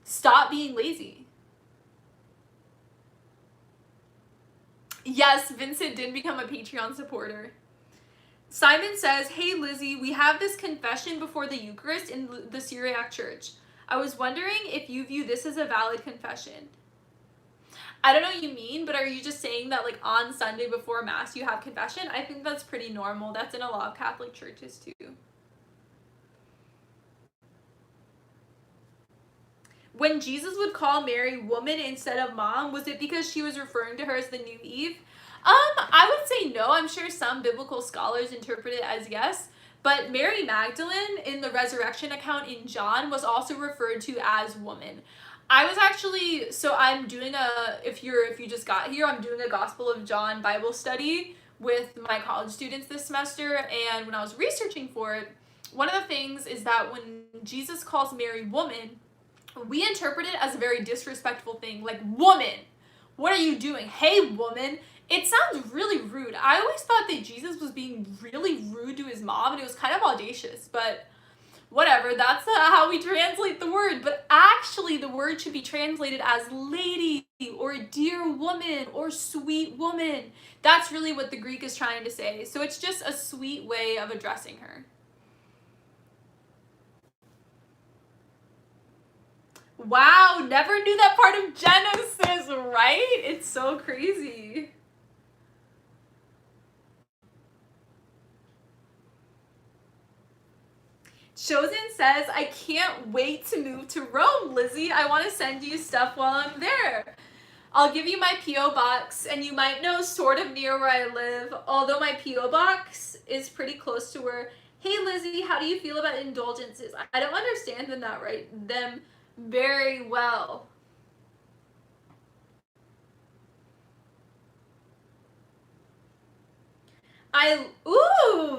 Stop being lazy. Yes, Vincent did become a Patreon supporter. Simon says, hey Lizzie, we have this confession before the Eucharist in the Syriac Church. I was wondering if you view this as a valid confession. I don't know what you mean, but are you just saying that like on Sunday before Mass you have confession? I think that's pretty normal. That's in a lot of Catholic churches too. When Jesus would call Mary woman instead of mom, was it because she was referring to her as the new Eve? I would say no. I'm sure some biblical scholars interpret it as yes. But Mary Magdalene in the resurrection account in John was also referred to as woman. I was actually, so I'm doing if you just got here, I'm doing a Gospel of John Bible study with my college students this semester, and when I was researching for it, one of the things is that when Jesus calls Mary woman, we interpret it as a very disrespectful thing, like, woman, what are you doing? Hey, woman. It sounds really rude. I always thought that Jesus was being really rude to his mom, and it was kind of audacious, but whatever, that's how we translate the word. But actually, the word should be translated as lady, or dear woman, or sweet woman. That's really what the Greek is trying to say. So it's just a sweet way of addressing her. Wow, never knew that part of Genesis, right? It's so crazy. Chosen says, I can't wait to move to Rome, Lizzie. I want to send you stuff while I'm there. I'll give you my P.O. box, and you might know sort of near where I live, although my P.O. box is pretty close to where, hey Lizzie, how do you feel about indulgences? I don't understand them very well.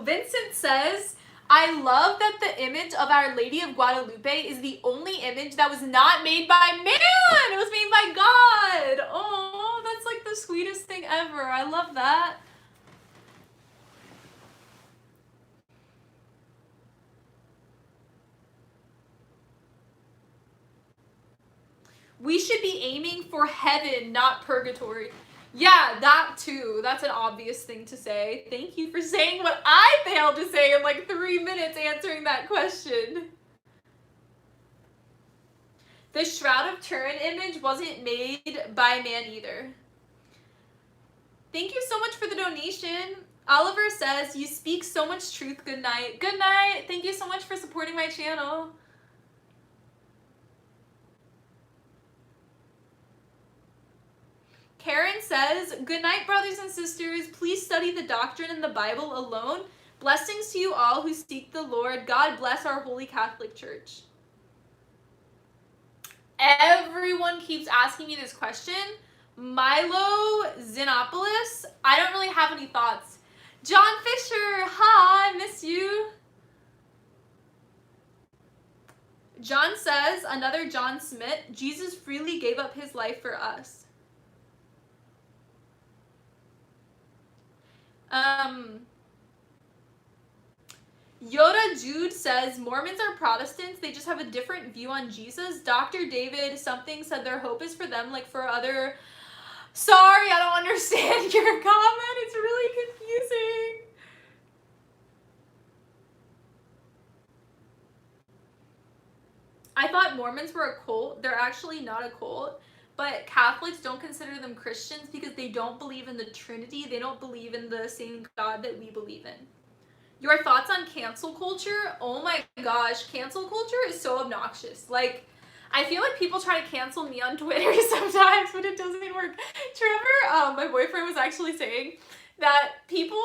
Vincent says, I love that the image of Our Lady of Guadalupe is the only image that was not made by man. It was made by God. Oh, that's like the sweetest thing ever. I love that. We should be aiming for heaven, not purgatory. Yeah, that too. That's an obvious thing to say. Thank you for saying what I failed to say in like 3 minutes answering that question. The Shroud of Turin image wasn't made by man either. Thank you so much for the donation. Oliver says, you speak so much truth. Good night. Good night. Thank you so much for supporting my channel. Karen says, good night, brothers and sisters. Please study the doctrine in the Bible alone. Blessings to you all who seek the Lord. God bless our Holy Catholic Church. Everyone keeps asking me this question. Milo Xenopoulos, I don't really have any thoughts. John Fisher, hi, I miss you. John says, another John Smith, Jesus freely gave up his life for us. Yoda Jude says, Mormons are Protestants, they just have a different view on Jesus. Dr. David something said their hope is for them like for other... Sorry, I don't understand your comment. It's really confusing. I thought Mormons were a cult. They're actually not a cult. But Catholics don't consider them Christians because they don't believe in the Trinity. They don't believe in the same God that we believe in. Your thoughts on cancel culture? Oh my gosh, cancel culture is so obnoxious. Like, I feel like people try to cancel me on Twitter sometimes, but it doesn't work. Trevor, my boyfriend, was actually saying that people,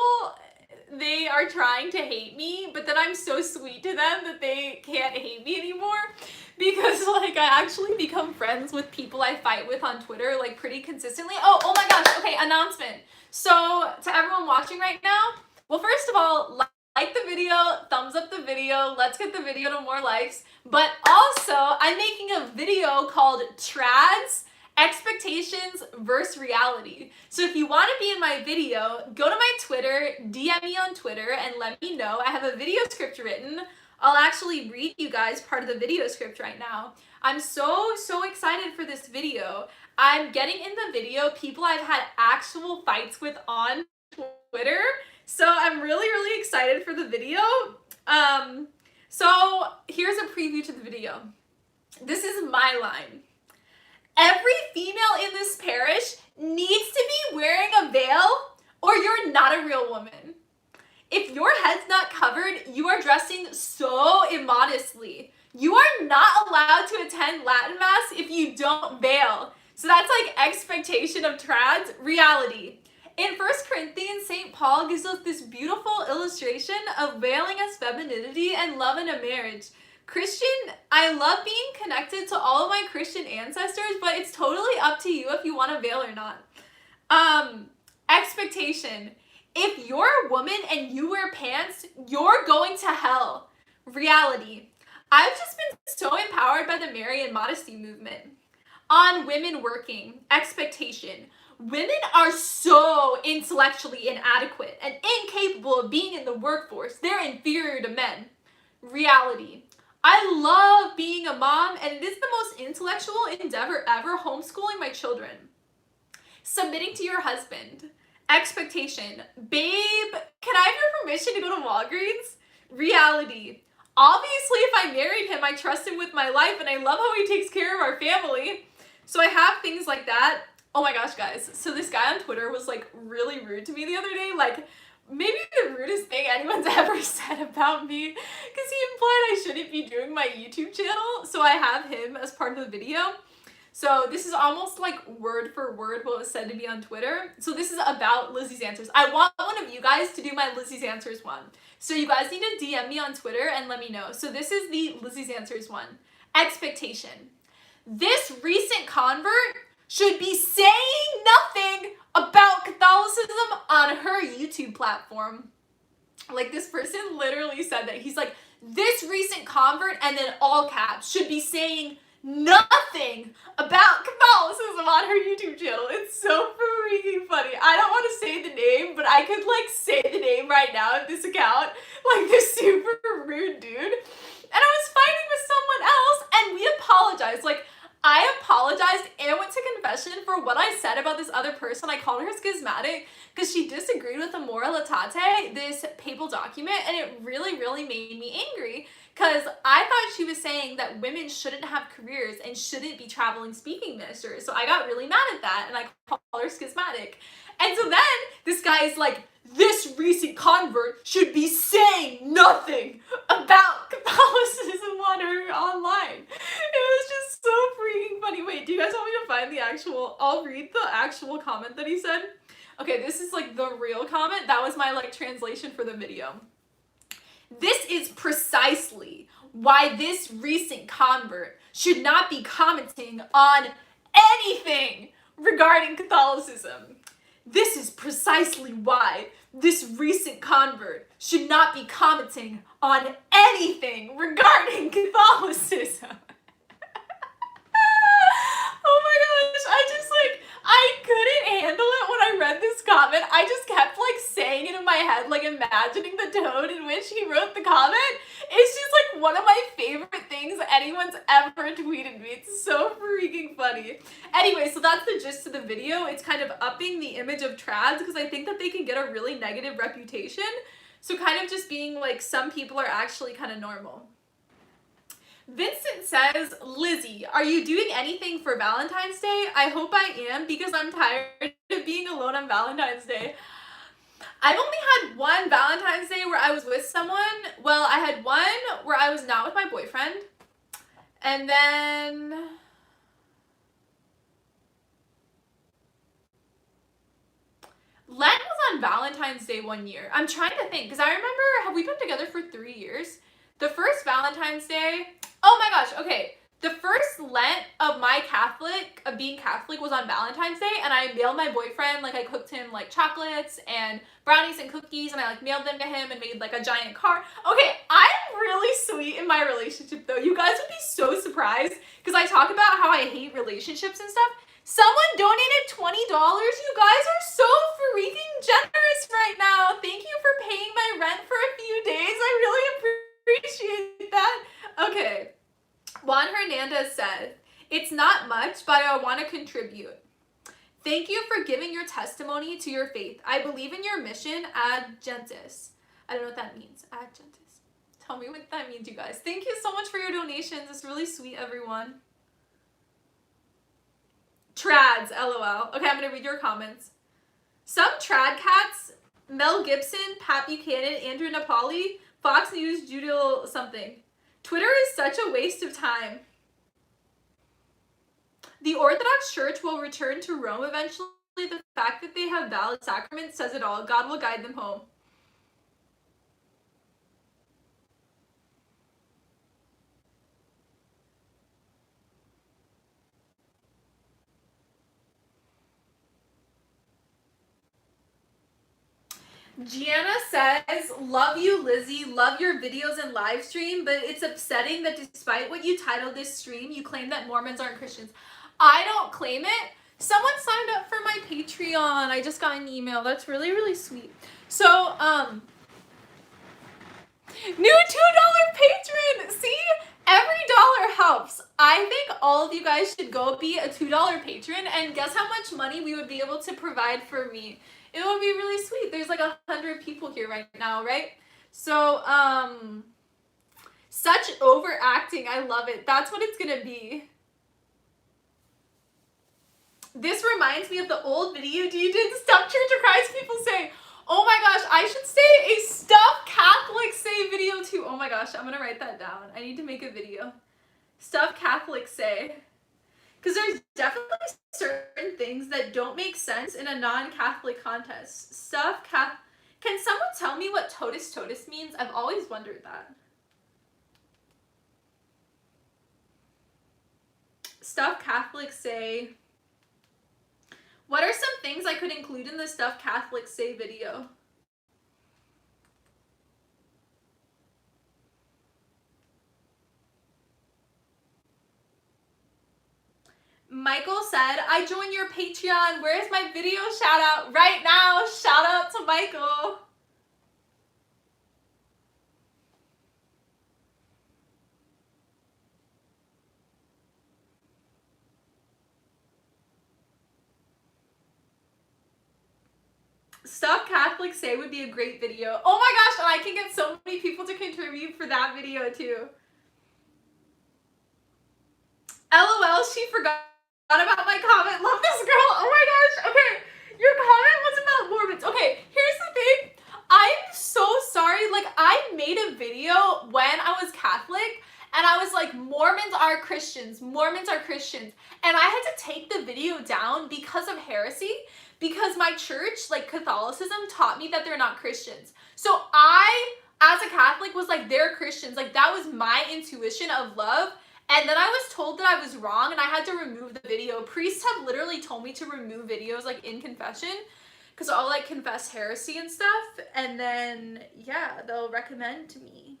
they are trying to hate me, but then I'm so sweet to them that they can't hate me anymore. Because, like, I actually become friends with people I fight with on Twitter, like, pretty consistently. Oh my gosh, okay, announcement. So, to everyone watching right now, well, first of all, like the video, thumbs up the video, let's get the video to more likes. But also, I'm making a video called Trads, Expectations versus Reality. So if you want to be in my video, go to my Twitter, DM me on Twitter, and let me know. I have a video script written. I'll actually read you guys part of the video script right now. I'm so excited for this video. I'm getting in the video people I've had actual fights with on Twitter. So I'm really excited for the video. So here's a preview to the video. This is my line. Every female in this parish needs to be wearing a veil or you're not a real woman. If your head's not covered, you are dressing so immodestly. You are not allowed to attend Latin Mass if you don't veil. So that's like expectation of trads, reality. In 1 Corinthians, St. Paul gives us this beautiful illustration of veiling as femininity and love in a marriage. Christian, I love being connected to all of my Christian ancestors, but it's totally up to you if you want to veil or not. Expectation. If you're a woman and you wear pants, you're going to hell. Reality. I've just been so empowered by the Marian modesty movement. On women working. Expectation. Women are so intellectually inadequate and incapable of being in the workforce. They're inferior to men. Reality. I love being a mom, and it is the most intellectual endeavor ever, homeschooling my children. Submitting to your husband. Expectation. Babe, can I have your permission to go to Walgreens? Reality. Obviously, if I married him, I trust him with my life, and I love how he takes care of our family. So I have things like that. Oh my gosh, guys. So this guy on Twitter was like really rude to me the other day. Like, maybe the rudest thing anyone's ever said about me, because he implied I shouldn't be doing my YouTube channel. So I have him as part of the video. So this is almost like word for word what was said to me on Twitter. So this is about Lizzie's Answers. I want one of you guys to do my Lizzie's Answers one. So you guys need to DM me on Twitter and let me know. So this is the Lizzie's Answers one. Expectation. This recent convert should be saying nothing about Catholicism on her YouTube platform. Like, this person literally said that. He's like, this recent convert, and then all caps, should be saying nothing about Catholicism on her YouTube channel. It's so freaking funny. I don't want to say the name, but I could like say the name right now of this account. Like, this super rude dude. And I was fighting with someone else, and we apologized. Like, I apologized and went to confession for what I said about this other person. I called her schismatic because she disagreed with the Moralitate, this papal document, and it really, really made me angry because I thought she was saying that women shouldn't have careers and shouldn't be traveling speaking ministers. So I got really mad at that, and I called her schismatic. And so then this guy is like, this recent convert should be saying nothing about Catholicism on her online. It was just so freaking funny. Wait, do you guys want me to find the actual, I'll read the actual comment that he said. Okay, this is like the real comment. That was my like translation for the video. This is precisely why this recent convert should not be commenting on anything regarding Catholicism. This is precisely why this recent convert should not be commenting on anything regarding Catholicism. Oh my gosh, I couldn't handle it when I read this comment. I just kept like saying it in my head, like imagining the tone in which he wrote the comment. It's just like one of my favorite things anyone's ever tweeted me. It's so freaking funny. Anyway, so that's the gist of the video. It's kind of upping the image of trads because I think that they can get a really negative reputation. So kind of just being like, some people are actually kind of normal. Vincent says, Lizzie, are you doing anything for Valentine's Day? I hope I am because I'm tired of being alone on Valentine's Day. I've only had one Valentine's Day where I was with someone. Well, I had one where I was not with my boyfriend. And then Len was on Valentine's Day one year. I'm trying to think because I remember, have we been together for 3 years? The first Valentine's Day, oh my gosh, okay. The first Lent of being Catholic was on Valentine's Day, and I mailed my boyfriend, like I cooked him like chocolates and brownies and cookies, and I like mailed them to him and made like a giant card. Okay, I'm really sweet in my relationship though. You guys would be so surprised because I talk about how I hate relationships and stuff. Someone donated $20. You guys are so freaking generous right now. Thank you for paying my rent for a few days. I really appreciate that. Okay. Juan Hernandez said, it's not much, but I want to contribute. Thank you for giving your testimony to your faith. I believe in your mission, ad gentis. I don't know what that means. Ad gentis. Tell me what that means, you guys. Thank you so much for your donations. It's really sweet, everyone. Trads, LOL. Okay, I'm gonna read your comments. Some trad cats, Mel Gibson, Pat Buchanan, Andrew Napoli, Fox News, Judil something. Twitter is such a waste of time. The Orthodox Church will return to Rome eventually. The fact that they have valid sacraments says it all. God will guide them home. Gianna says, love you, Lizzie. Love your videos and live stream, but it's upsetting that despite what you titled this stream, you claim that Mormons aren't Christians. I don't claim it. Someone signed up for my Patreon. I just got an email. That's really, really sweet. So, new $2 patron. See? Every dollar helps. I think all of you guys should go be a $2 patron, and guess how much money we would be able to provide for me? It would be really sweet. There's like 100 people here right now, right? So, such overacting. I love it. That's what it's gonna be. This reminds me of the old video you did, Stuff Church of Christ people say. Oh my gosh, I should say a Stuff Catholics say video too. Oh my gosh, I'm gonna write that down. I need to make a video. Stuff Catholics say. Because there's definitely certain things that don't make sense in a non-Catholic context. Can someone tell me what totus totus means? I've always wondered that. Stuff Catholics say. What are some things I could include in the Stuff Catholics say video? Michael said, I join your Patreon. Where's my video shout out right now? Shout out to Michael. Stuff Catholics say would be a great video. Oh my gosh, and I can get so many people to contribute for that video too. LOL, she forgot about my comment. Love this girl. Oh my gosh. Okay, your comment was about Mormons. Okay, here's the thing. I'm so sorry. Like, I made a video when I was Catholic, and I was like, Mormons are Christians. Mormons are Christians. And I had to take the video down because of heresy, because my church, like Catholicism, taught me that they're not Christians. So I, as a Catholic, was like, they're Christians. Like, that was my intuition of love. And then I was told that I was wrong and I had to remove the video. Priests have literally told me to remove videos like in confession because I'll like confess heresy and stuff. And then, yeah, they'll recommend to me.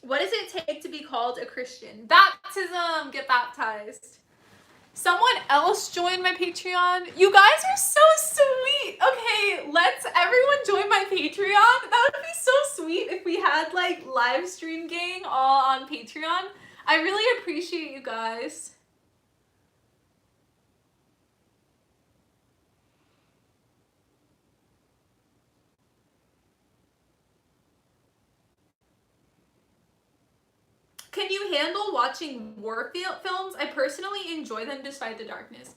What does it take to be called a Christian? Baptism! Get baptized. Someone else join my Patreon. You guys are so sweet. Okay, let's everyone join my Patreon. That would be so sweet if we had like live stream gang all on Patreon. I really appreciate you guys. Can you handle watching war films? I personally enjoy them despite the darkness.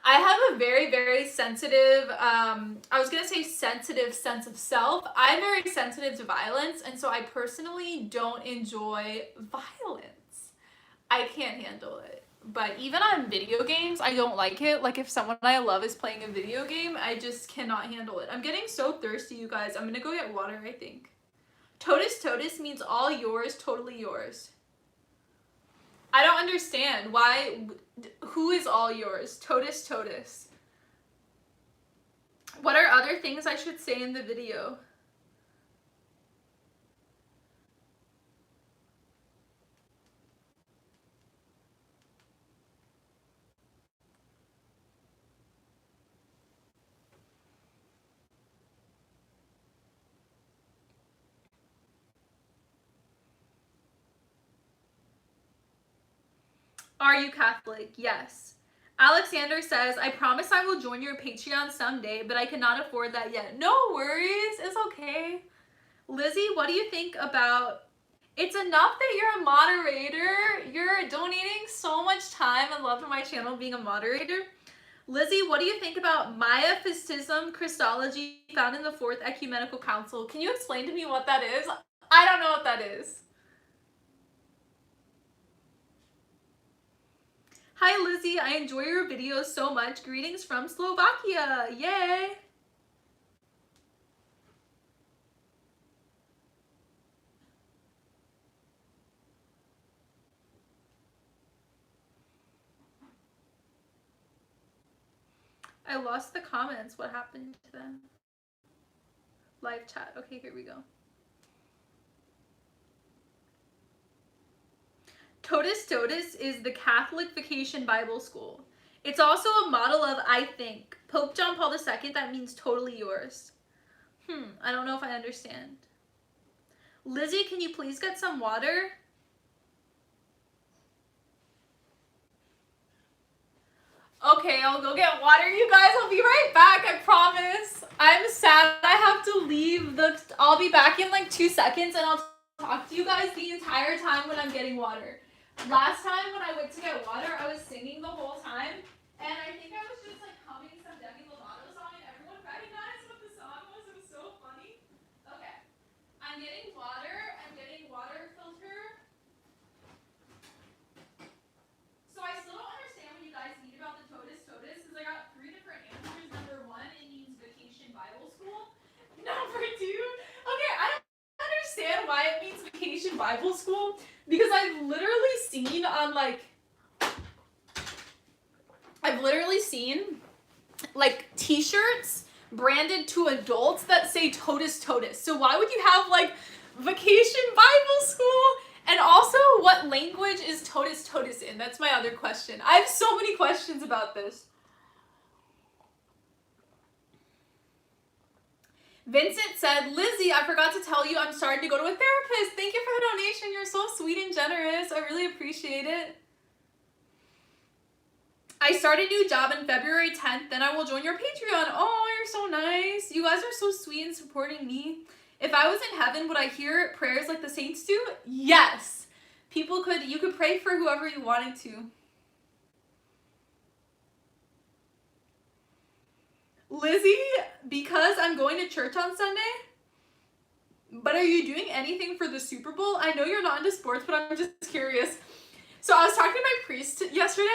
I have a very, very sensitive, I was going to say sensitive sense of self. I'm very sensitive to violence, and so I personally don't enjoy violence. I can't handle it. But even on video games, I don't like it. Like if someone I love is playing a video game, I just cannot handle it. I'm getting so thirsty, you guys. I'm going to go get water, I think. Totus totus means all yours, totally yours. I don't understand. Why? Who is all yours? Totus totus. What are other things I should say in the video? Are you Catholic? Yes. Alexander says, I promise I will join your Patreon someday, but I cannot afford that yet. No worries. It's okay. Lizzie, what do you think about... It's enough that you're a moderator. You're donating so much time and love to my channel being a moderator. Lizzie, what do you think about Miaphysitism, Christology, found in the Fourth Ecumenical Council? Can you explain to me what that is? I don't know what that is. Hi, Lizzie. I enjoy your videos so much. Greetings from Slovakia. Yay! I lost the comments. What happened to them? Live chat. Okay, here we go. Totus is the Catholic Vacation Bible School. It's also a model of I think. Pope John Paul II, that means totally yours. I don't know if I understand. Lizzie, can you please get some water? Okay, I'll go get water, you guys. I'll be right back, I promise. I'm sad I have to leave. I'll be back in like 2 seconds and I'll talk to you guys the entire time when I'm getting water. Last time when I went to get water, I was singing the whole time, and I think I was just like humming some Demi Lovato song, and everyone recognized what the song was. It was so funny. Okay, I'm getting water. I'm getting water filter. So I still don't understand what you guys need about the Totus, because I got 3 different answers. Number 1, it means Vacation Bible School. Number 2, okay, I don't understand why it means Vacation Bible School, because I've literally seen on t-shirts branded to adults that say Totus. So why would you have like Vacation Bible School? And also, what language is Totus in? That's my other question. I have so many questions about this. Vincent said, Lizzie, I forgot to tell you I'm starting to go to a therapist. Thank you for the donation. You're so sweet and generous. I really appreciate it. I start a new job on February 10th, then I will join your Patreon. Oh, you're so nice. You guys are so sweet in supporting me. If I was in heaven, would I hear prayers like the saints do? Yes. You could pray for whoever you wanted to. Lizzie, because I'm going to church on Sunday, but are you doing anything for the Super Bowl? I know you're not into sports, but I'm just curious. So I was talking to my priest yesterday,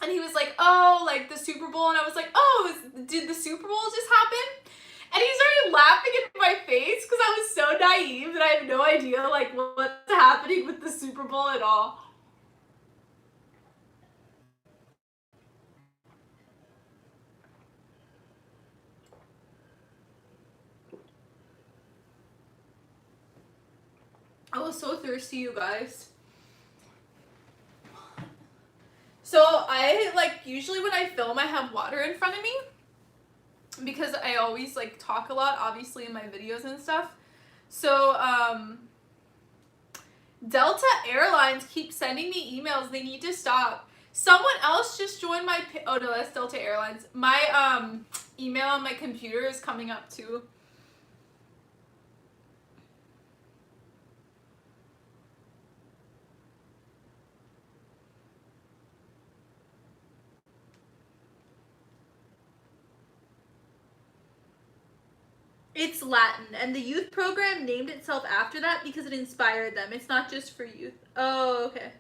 and he was like, oh, like the Super Bowl, and I was like, oh, did the Super Bowl just happen? And he started laughing in my face because I was so naive that I have no idea like what's happening with the Super Bowl at all. I was so thirsty, you guys. So I usually when I film, I have water in front of me because I always talk a lot, obviously in my videos and stuff. So Delta Airlines keeps sending me emails. They need to stop. Someone else just joined my, oh no, that's Delta Airlines. My email on my computer is coming up too. It's Latin, and the youth program named itself after that because it inspired them. It's not just for youth. Oh, okay.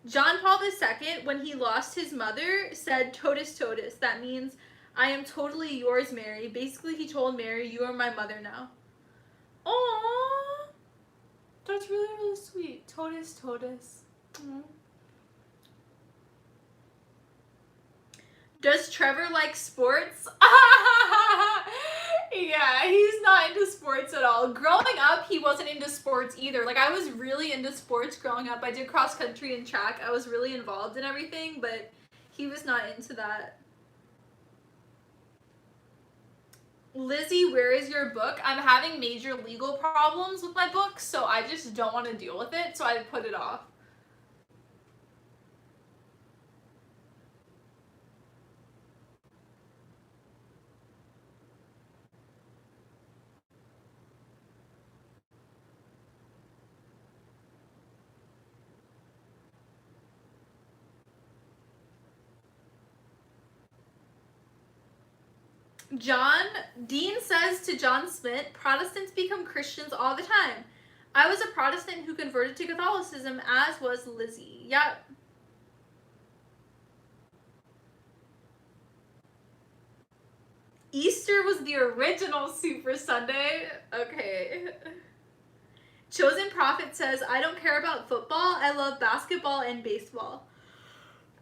John Paul II, when he lost his mother, said totus totus. That means, I am totally yours, Mary. Basically, he told Mary, you are my mother now. Aww. That's really, really sweet. Totus totus. Aww. Does Trevor like sports? Yeah, he's not into sports at all. Growing up, he wasn't into sports either. I was really into sports growing up. I did cross country and track. I was really involved in everything, but he was not into that. Lizzie, where is your book? I'm having major legal problems with my book, so I just don't want to deal with it, so I put it off. John Dean says to John Smith, Protestants become Christians all the time. I was a Protestant who converted to Catholicism, as was Lizzie. Yep. Easter was the original Super Sunday. Okay. Chosen Prophet says, I don't care about football. I love basketball and baseball.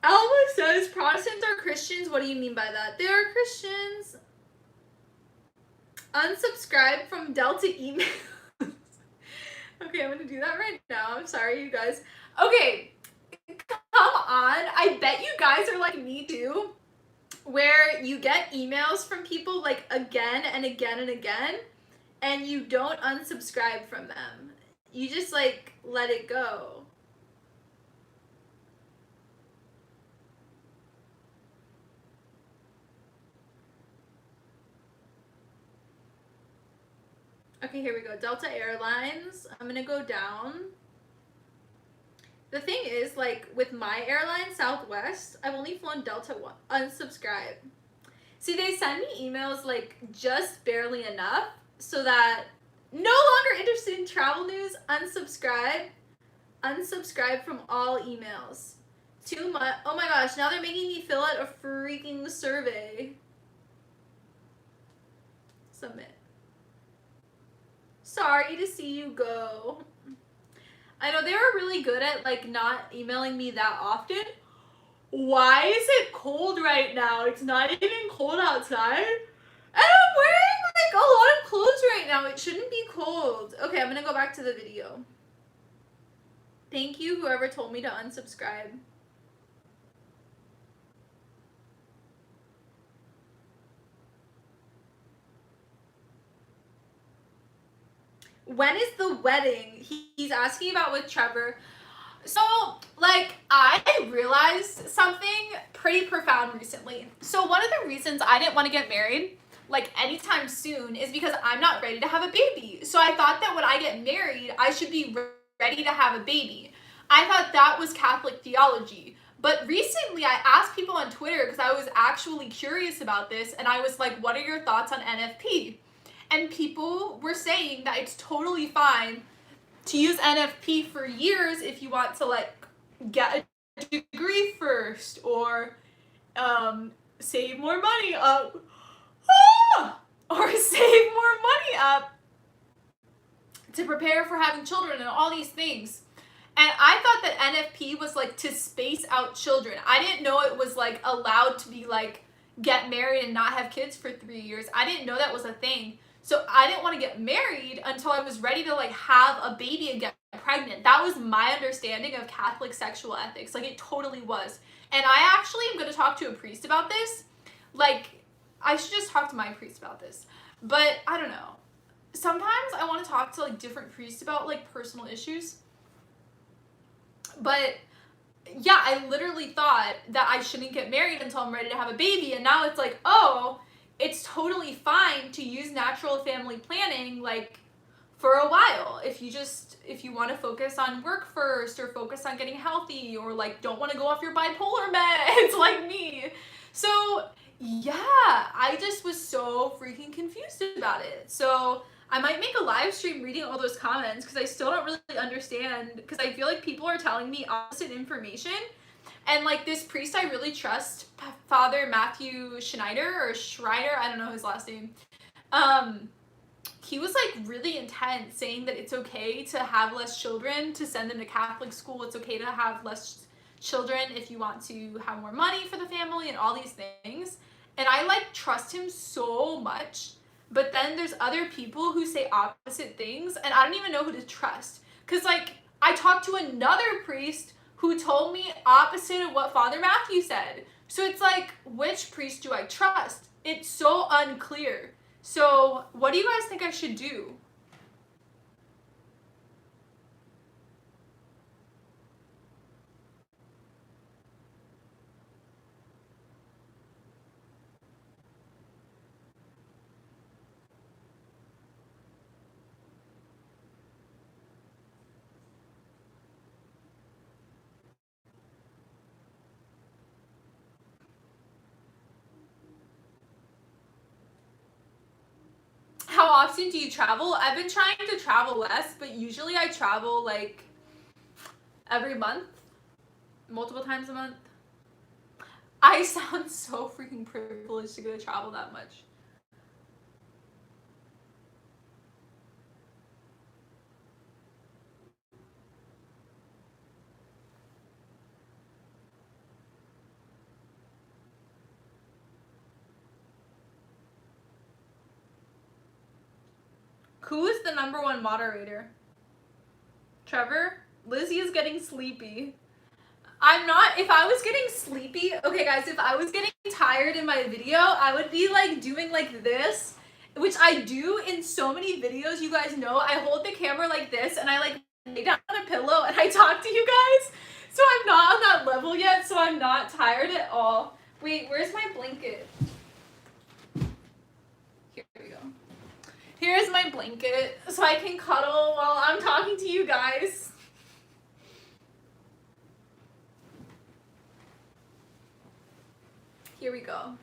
Alma says, Protestants are Christians. What do you mean by that? They are Christians. Unsubscribe from Delta email. Okay, I'm gonna do that right now. I'm sorry, you guys. Okay, come on. I bet you guys are like me too, where you get emails from people like again and again and again, and you don't unsubscribe from them. You just like let it go. Okay, here we go. Delta Airlines. I'm gonna go down. The thing is, like, with my airline, Southwest, I've only flown Delta one. Unsubscribe. See, they send me emails, like, just barely enough so that no longer interested in travel news, unsubscribe. Unsubscribe from all emails. Too much. Oh my gosh, now they're making me fill out a freaking survey. Submit. Sorry to see you go. I know they were really good at like not emailing me that often. Why is it cold right now? It's not even cold outside. And I'm wearing like a lot of clothes right now. It shouldn't be cold. Okay, I'm gonna go back to the video. Thank you, whoever told me to unsubscribe. When is the wedding? He's asking about with Trevor. So, like, I realized something pretty profound recently. So, one of the reasons I didn't want to get married, like, anytime soon is because I'm not ready to have a baby. So, I thought that when I get married, I should be ready to have a baby. I thought that was Catholic theology. But recently, I asked people on Twitter because I was actually curious about this, and I was like, what are your thoughts on NFP? And people were saying that it's totally fine to use NFP for years if you want to like get a degree first or save more money up or save more money up to prepare for having children and all these things. And I thought that NFP was like to space out children. I didn't know it was like allowed to be like get married and not have kids for 3 years. I didn't know that was a thing. So I didn't want to get married until I was ready to like have a baby and get pregnant. That was my understanding of Catholic sexual ethics. Like it totally was. And I actually am going to talk to a priest about this. Like I should just talk to my priest about this. But I don't know. Sometimes I want to talk to like different priests about like personal issues. But yeah, I literally thought that I shouldn't get married until I'm ready to have a baby. And now it's like, oh, it's totally fine to use natural family planning like for a while if you want to focus on work first or focus on getting healthy or like don't want to go off your bipolar meds like me. So yeah, I just was so freaking confused about it. So I might make a live stream reading all those comments because I still don't really understand, because I feel like people are telling me opposite information. And like this priest I really trust, Father Matthew Schneider, I don't know his last name. He was like really intense, saying that it's okay to have less children, to send them to Catholic school. It's okay to have less children if you want to have more money for the family and all these things. And I like trust him so much. But then there's other people who say opposite things, and I don't even know who to trust. Because like I talked to another priest who told me opposite of what Father Matthew said. So it's like, which priest do I trust? It's so unclear. So what do you guys think I should do? often do you travel? I've been trying to travel less, but usually I travel like every month, multiple times a month. I sound so freaking privileged to go travel that much. Who is the #1 moderator? Trevor? Lizzie is getting sleepy. I'm not. If I was getting sleepy, okay guys, if I was getting tired in my video, I would be like doing like this, which I do in so many videos. You guys know I hold the camera like this and I like lay down on a pillow and I talk to you guys. So I'm not on that level yet, so I'm not tired at all. Wait, where's my blanket? Here we go. Here's my blanket so I can cuddle while I'm talking to you guys. Here we go.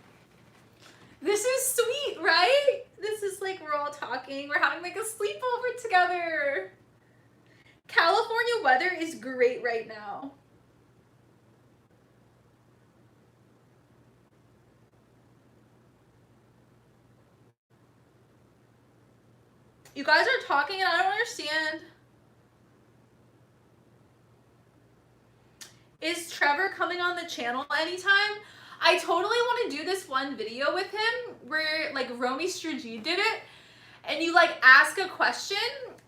This is sweet, right? This is like we're all talking. We're having like a sleepover together. California weather is great right now. You guys are talking and I don't understand. Is Trevor coming on the channel anytime? I totally want to do this one video with him where like Romy Strigi did it and you like ask a question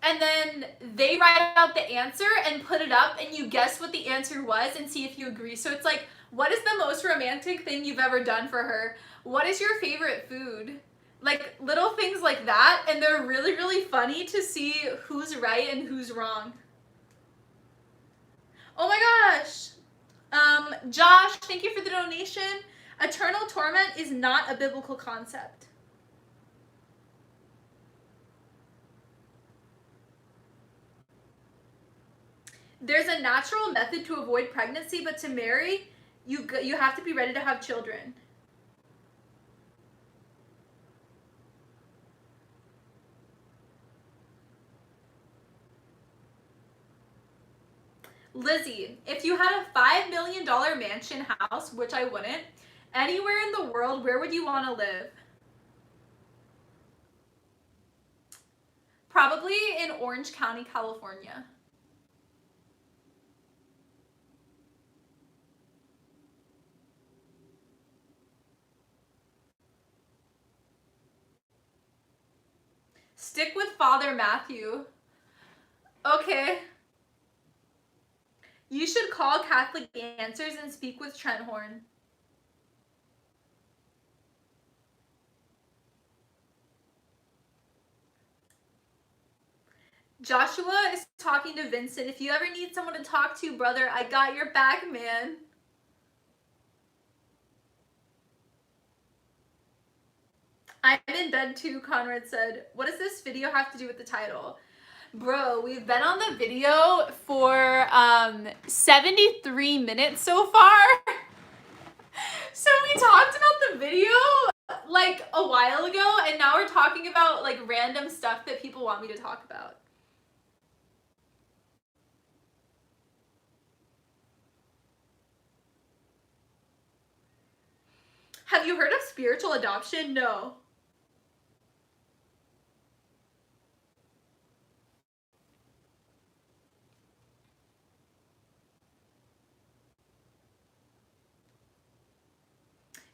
and then they write out the answer and put it up and you guess what the answer was and see if you agree. So it's like, what is the most romantic thing you've ever done for her? What is your favorite food? Like little things like that, and they're really, really funny to see who's right and who's wrong. Oh my gosh. Josh, thank you for the donation. Eternal torment is not a biblical concept. There's a natural method to avoid pregnancy, but to marry, you have to be ready to have children. Lizzie, if you had a $5 million mansion house, which I wouldn't, anywhere in the world, where would you want to live? Probably in Orange County, California. Stick with Father Matthew. Okay. You should call Catholic Answers and speak with Trent Horn. Joshua is talking to Vincent. If you ever need someone to talk to, brother, I got your back, man. I'm in bed too, Conrad said. What does this video have to do with the title? Bro, we've been on the video for 73 minutes so far. So we talked about the video like a while ago, and now we're talking about like random stuff that people want me to talk about. Have you heard of spiritual adoption? No.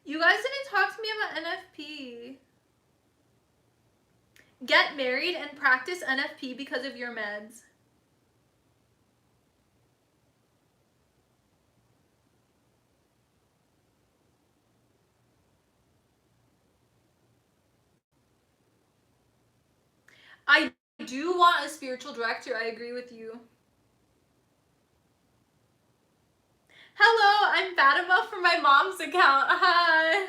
You guys didn't talk to me about NFP. Get married and practice NFP because of your meds. I do want a spiritual director. I agree with you. Hello, I'm Fatima from my mom's account. Hi.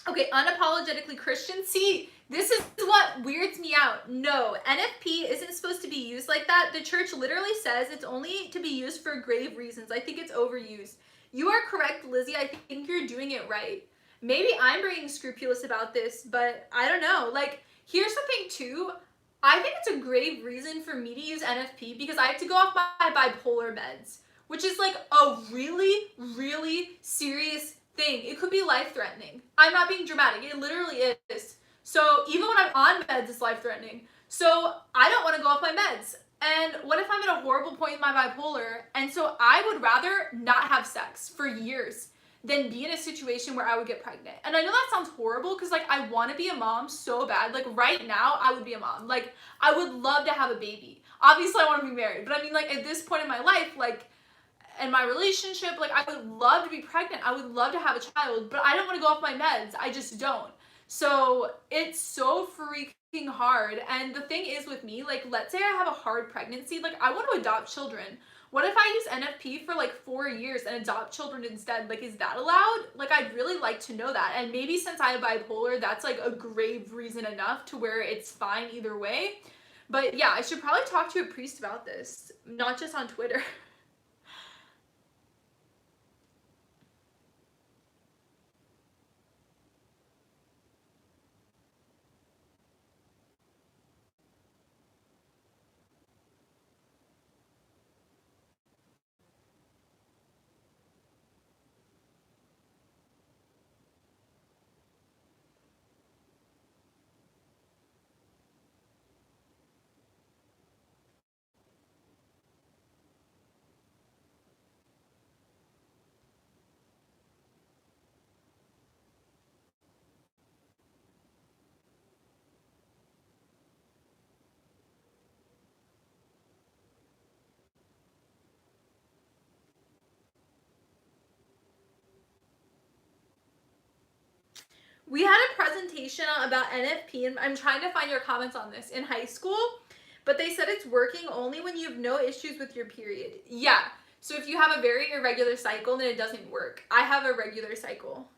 Okay, unapologetically Christian. See, this is what weirds me out. No, NFP isn't supposed to be used like that. The church literally says it's only to be used for grave reasons. I think it's overused. You are correct, Lizzie. I think you're doing it right. maybe I'm being scrupulous about this, but I don't know. Like, here's the thing too. I think it's a grave reason for me to use NFP because I have to go off my bipolar meds, which is like a really, really serious thing. It could be life-threatening. I'm not being dramatic. It literally is. So even when I'm on meds, it's life-threatening. So I don't want to go off my meds. And what if I'm at a horrible point in my bipolar? And so I would rather not have sex for years than be in a situation where I would get pregnant. And I know that sounds horrible because like I want to be a mom so bad. Like right now I would be a mom. Like I would love to have a baby. Obviously I want to be married, but I mean like at this point in my life, like in my relationship, like I would love to be pregnant. I would love to have a child, but I don't want to go off my meds. I just don't. So it's so freaking hard. And the thing is with me, like let's say I have a hard pregnancy, like I want to adopt children. What if I use NFP for like 4 years and adopt children instead? Like, is that allowed? Like, I'd really like to know that. And maybe since I have bipolar, that's like a grave reason enough to where it's fine either way. But yeah, I should probably talk to a priest about this, not just on Twitter. We had a presentation about NFP, and I'm trying to find your comments on this, in high school, but they said it's working only when you have no issues with your period. Yeah, so if you have a very irregular cycle, then it doesn't work. I have a regular cycle.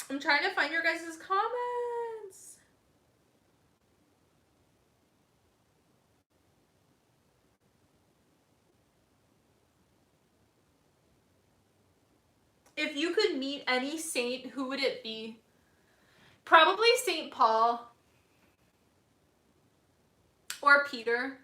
I'm trying to find your guys' comments. If you could meet any saint, who would it be? Probably St. Paul or Peter.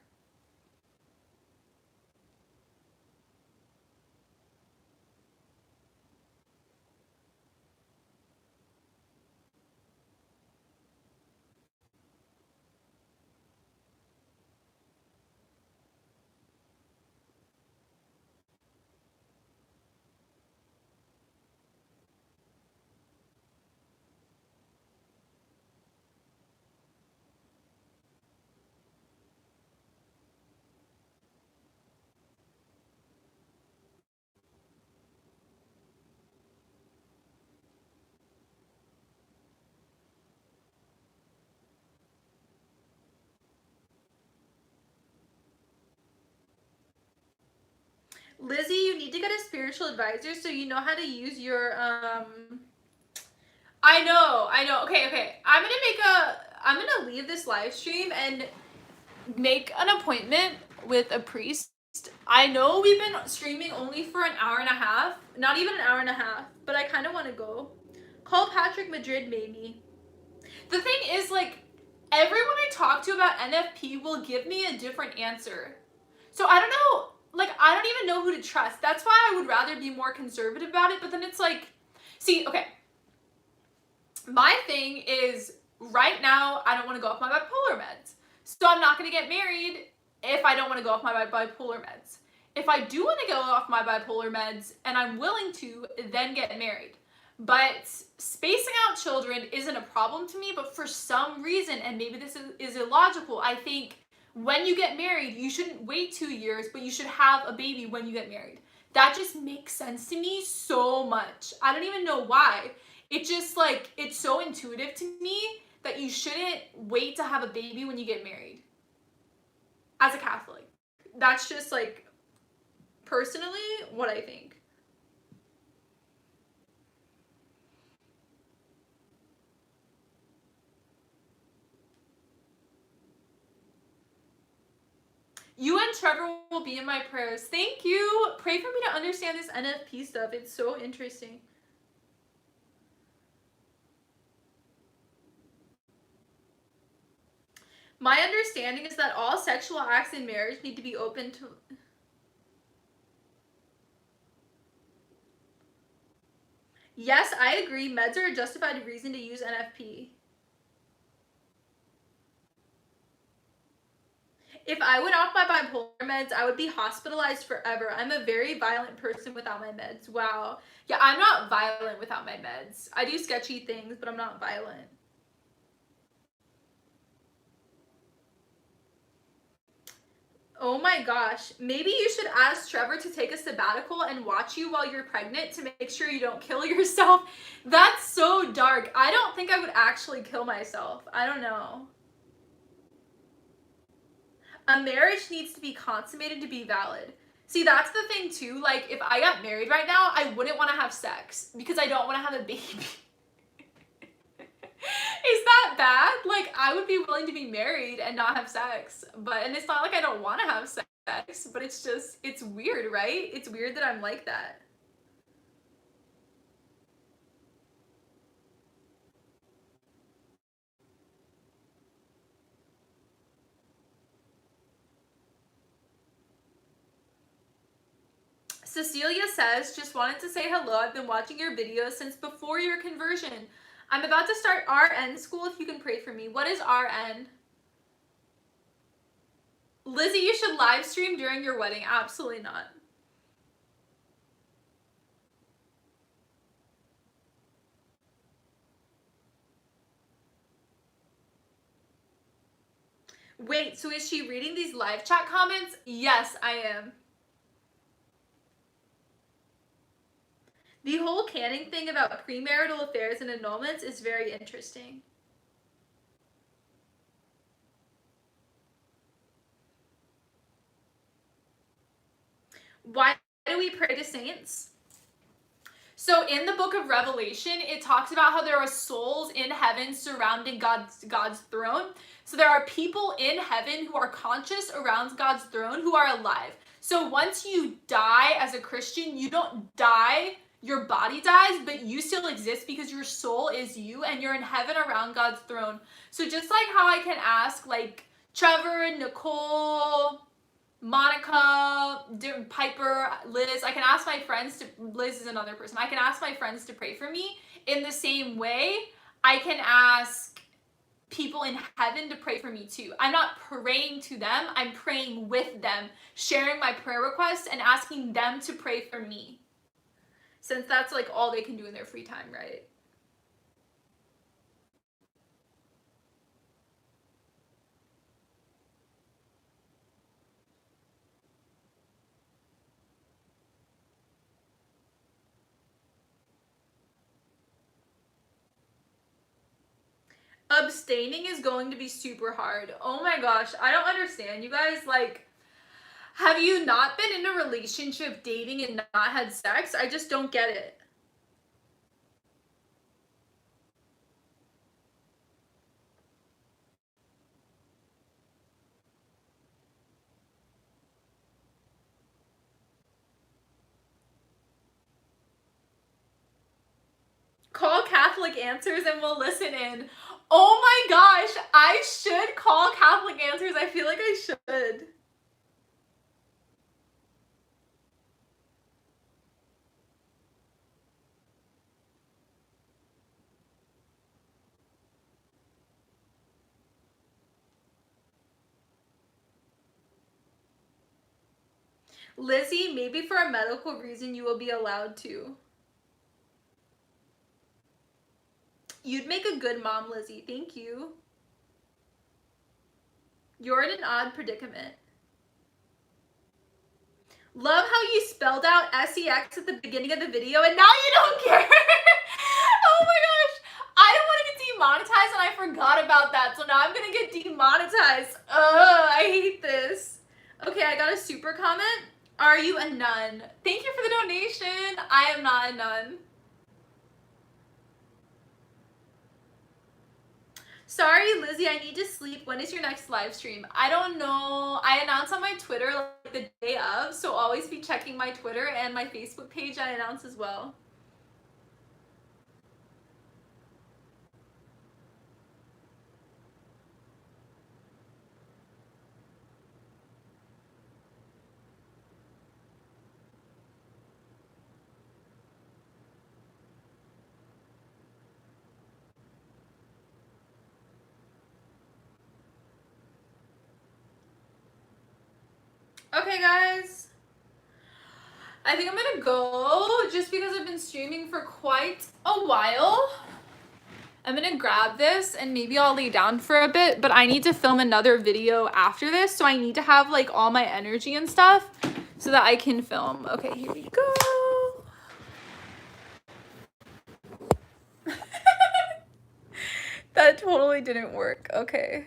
Lizzie, you need to get a spiritual advisor so you know how to use your I know. Okay. I'm gonna leave this live stream and make an appointment with a priest. I know we've been streaming only for an hour and a half, not even an hour and a half, but I kind of want to go. Call Patrick Madrid, maybe. The thing is, like, everyone I talk to about NFP will give me a different answer. So I don't know, like, I don't even know who to trust. That's why I would rather be more conservative about it, but then it's like, see, okay, my thing is, right now, I don't want to go off my bipolar meds. So I'm not going to get married if I don't want to go off my bipolar meds. If I do want to go off my bipolar meds and I'm willing to, then get married. But spacing out children isn't a problem to me, but for some reason, and maybe this is illogical, I think when you get married, you shouldn't wait 2 years, but you should have a baby when you get married. That just makes sense to me so much. I don't even know why. It just like, it's so intuitive to me that you shouldn't wait to have a baby when you get married. As a Catholic. That's just like, personally, what I think. You and Trevor will be in my prayers. Thank you. Pray for me to understand this NFP stuff. It's so interesting. My understanding is that all sexual acts in marriage need to be open to... Yes, I agree. Meds are a justified reason to use NFP. If I went off my bipolar meds, I would be hospitalized forever. I'm a very violent person without my meds. Wow. Yeah, I'm not violent without my meds. I do sketchy things, but I'm not violent. Oh my gosh. Maybe you should ask Trevor to take a sabbatical and watch you while you're pregnant to make sure you don't kill yourself. That's so dark. I don't think I would actually kill myself. I don't know. A marriage needs to be consummated to be valid. See, that's the thing too. Like, if I got married right now, I wouldn't want to have sex because I don't want to have a baby. Is that bad? Like, I would be willing to be married and not have sex. And it's not like I don't want to have sex, but it's just, it's weird, right? It's weird that I'm like that. Cecilia says, just wanted to say hello. I've been watching your videos since before your conversion. I'm about to start RN school if you can pray for me. What is RN? Lizzie, you should live stream during your wedding. Absolutely not. Wait, so is she reading these live chat comments? Yes, I am. The whole canon thing about premarital affairs and annulments is very interesting. Why do we pray to saints? So in the book of Revelation, it talks about how there are souls in heaven surrounding God's throne. So there are people in heaven who are conscious around God's throne who are alive. So once you die as a Christian, you don't die, your body dies, but you still exist because your soul is you and you're in heaven around God's throne. So just like how I can ask like Trevor, Nicole, Monica, Piper, Liz, I can ask my friends to, Liz is another person, I can ask my friends to pray for me. In the same way, I can ask people in heaven to pray for me too. I'm not praying to them, I'm praying with them, sharing my prayer requests and asking them to pray for me. Since that's like all they can do in their free time, right? Abstaining is going to be super hard. Oh my gosh, I don't understand. You guys, like, have you not been in a relationship dating and not had sex? I just don't get it. Call Catholic Answers and we'll listen in. Oh my gosh, I should call Catholic Answers. I feel like I should. Lizzie, maybe for a medical reason you will be allowed to. You'd make a good mom, Lizzie. Thank you. You're in an odd predicament. Love how you spelled out sex at the beginning of the video and now you don't care. Oh my gosh. I don't want to get demonetized and I forgot about that. So now I'm going to get demonetized. Ugh, I hate this. Okay, I got a super comment. Are you a nun? Thank you for the donation. I am not a nun. Sorry, Lizzie, I need to sleep. When is your next live stream? I don't know. I announce on my Twitter like the day of, so always be checking my Twitter and my Facebook page. I announce as well. Okay, guys. I think I'm gonna go just because I've been streaming for quite a while. I'm gonna grab this and maybe I'll lay down for a bit, but I need to film another video after this, so I need to have like all my energy and stuff so that I can film. Okay, here we go. That totally didn't work. Okay.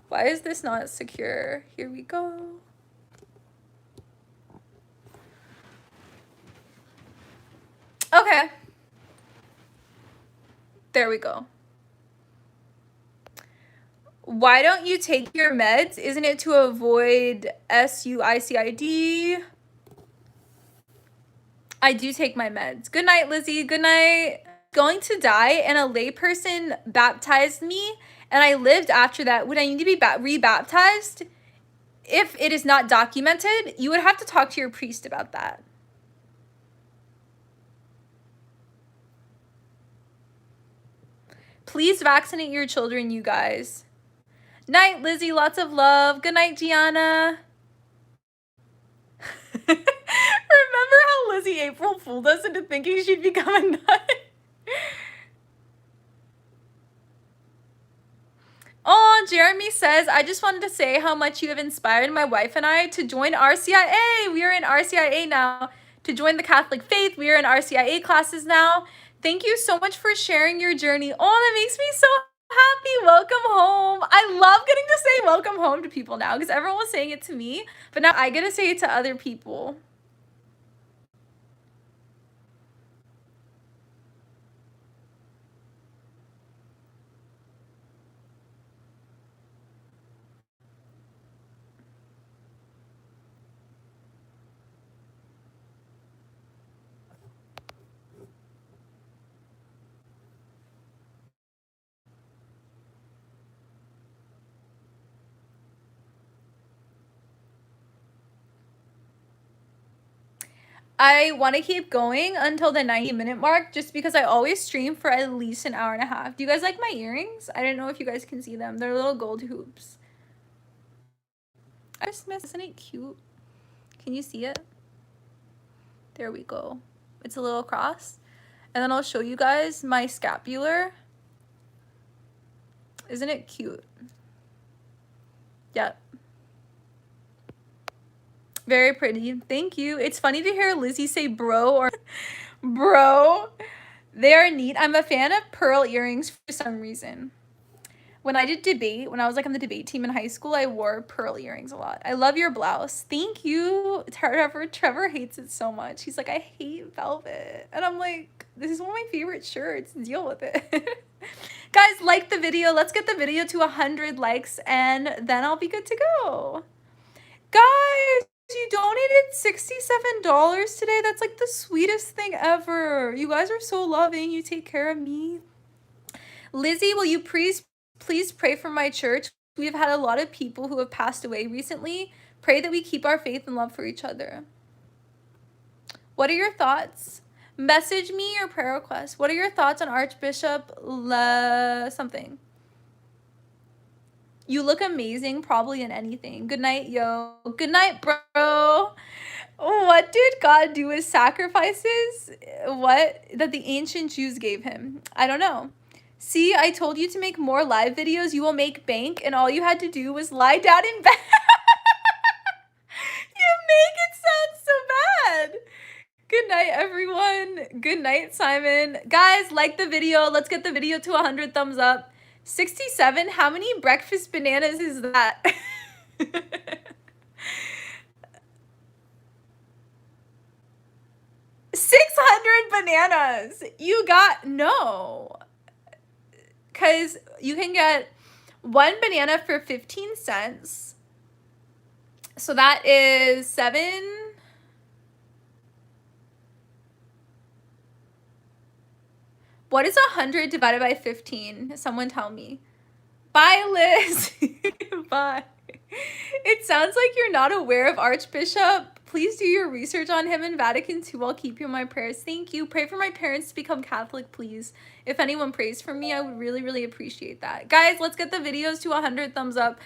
Why is this not secure? Here we go. Okay. There we go. Why don't you take your meds? Isn't it to avoid SUICID? I do take my meds. Good night, Lizzie. Good night. Going to die and a layperson baptized me and I lived after that. Would I need to be rebaptized? If it is not documented, you would have to talk to your priest about that. Please vaccinate your children, you guys. Night, Lizzie. Lots of love. Good night, Gianna. Remember how Lizzie April fooled us into thinking she'd become a nut? Oh, Jeremy says, I just wanted to say how much you have inspired my wife and I to join RCIA. We are in RCIA now. To join the Catholic faith, we are in RCIA classes now. Thank you so much for sharing your journey. Oh, that makes me so happy. Welcome home. I love getting to say welcome home to people now because everyone was saying it to me, but now I get to say it to other people. I want to keep going until the 90-minute mark just because I always stream for at least an hour and a half. Do you guys like my earrings? I don't know if you guys can see them. They're little gold hoops. I just miss, isn't it cute? Can you see it? There we go. It's a little cross. And then I'll show you guys my scapular. Isn't it cute? Yep. Very pretty. Thank you. It's funny to hear Lizzie say bro or bro. They are neat. I'm a fan of pearl earrings for some reason. When I did debate, when I was like on the debate team in high school, I wore pearl earrings a lot. I love your blouse. Thank you, Trevor. Trevor hates it so much. He's like, I hate velvet. And I'm like, this is one of my favorite shirts. Deal with it. Guys, like the video. Let's get the video to 100 likes and then I'll be good to go. Guys, you donated $67 today. That's like the sweetest thing ever. You guys are so loving. You take care of me. Lizzie, will you please pray for my church? We've had a lot of people who have passed away recently. Pray that we keep our faith and love for each other. What are your thoughts? Message me your prayer request. What are your thoughts on Archbishop something? You look amazing, probably in anything. Good night, yo. Good night, bro. What did God do with sacrifices? What? That the ancient Jews gave him. I don't know. See, I told you to make more live videos. You will make bank, and all you had to do was lie down in bed. You make it sound so bad. Good night, everyone. Good night, Simon. Guys, like the video. Let's get the video to 100 thumbs up. 67? How many breakfast bananas is that? 600 bananas. You got, no. because you can get one banana for 15 cents. So that is 7. What is 100 divided by 15? Someone tell me. Bye, Liz. Bye. It sounds like you're not aware of Archbishop. Please do your research on him in Vatican II. I'll keep you in my prayers. Thank you. Pray for my parents to become Catholic, please. If anyone prays for me, I would really, really appreciate that. Guys, let's get the videos to 100 thumbs up.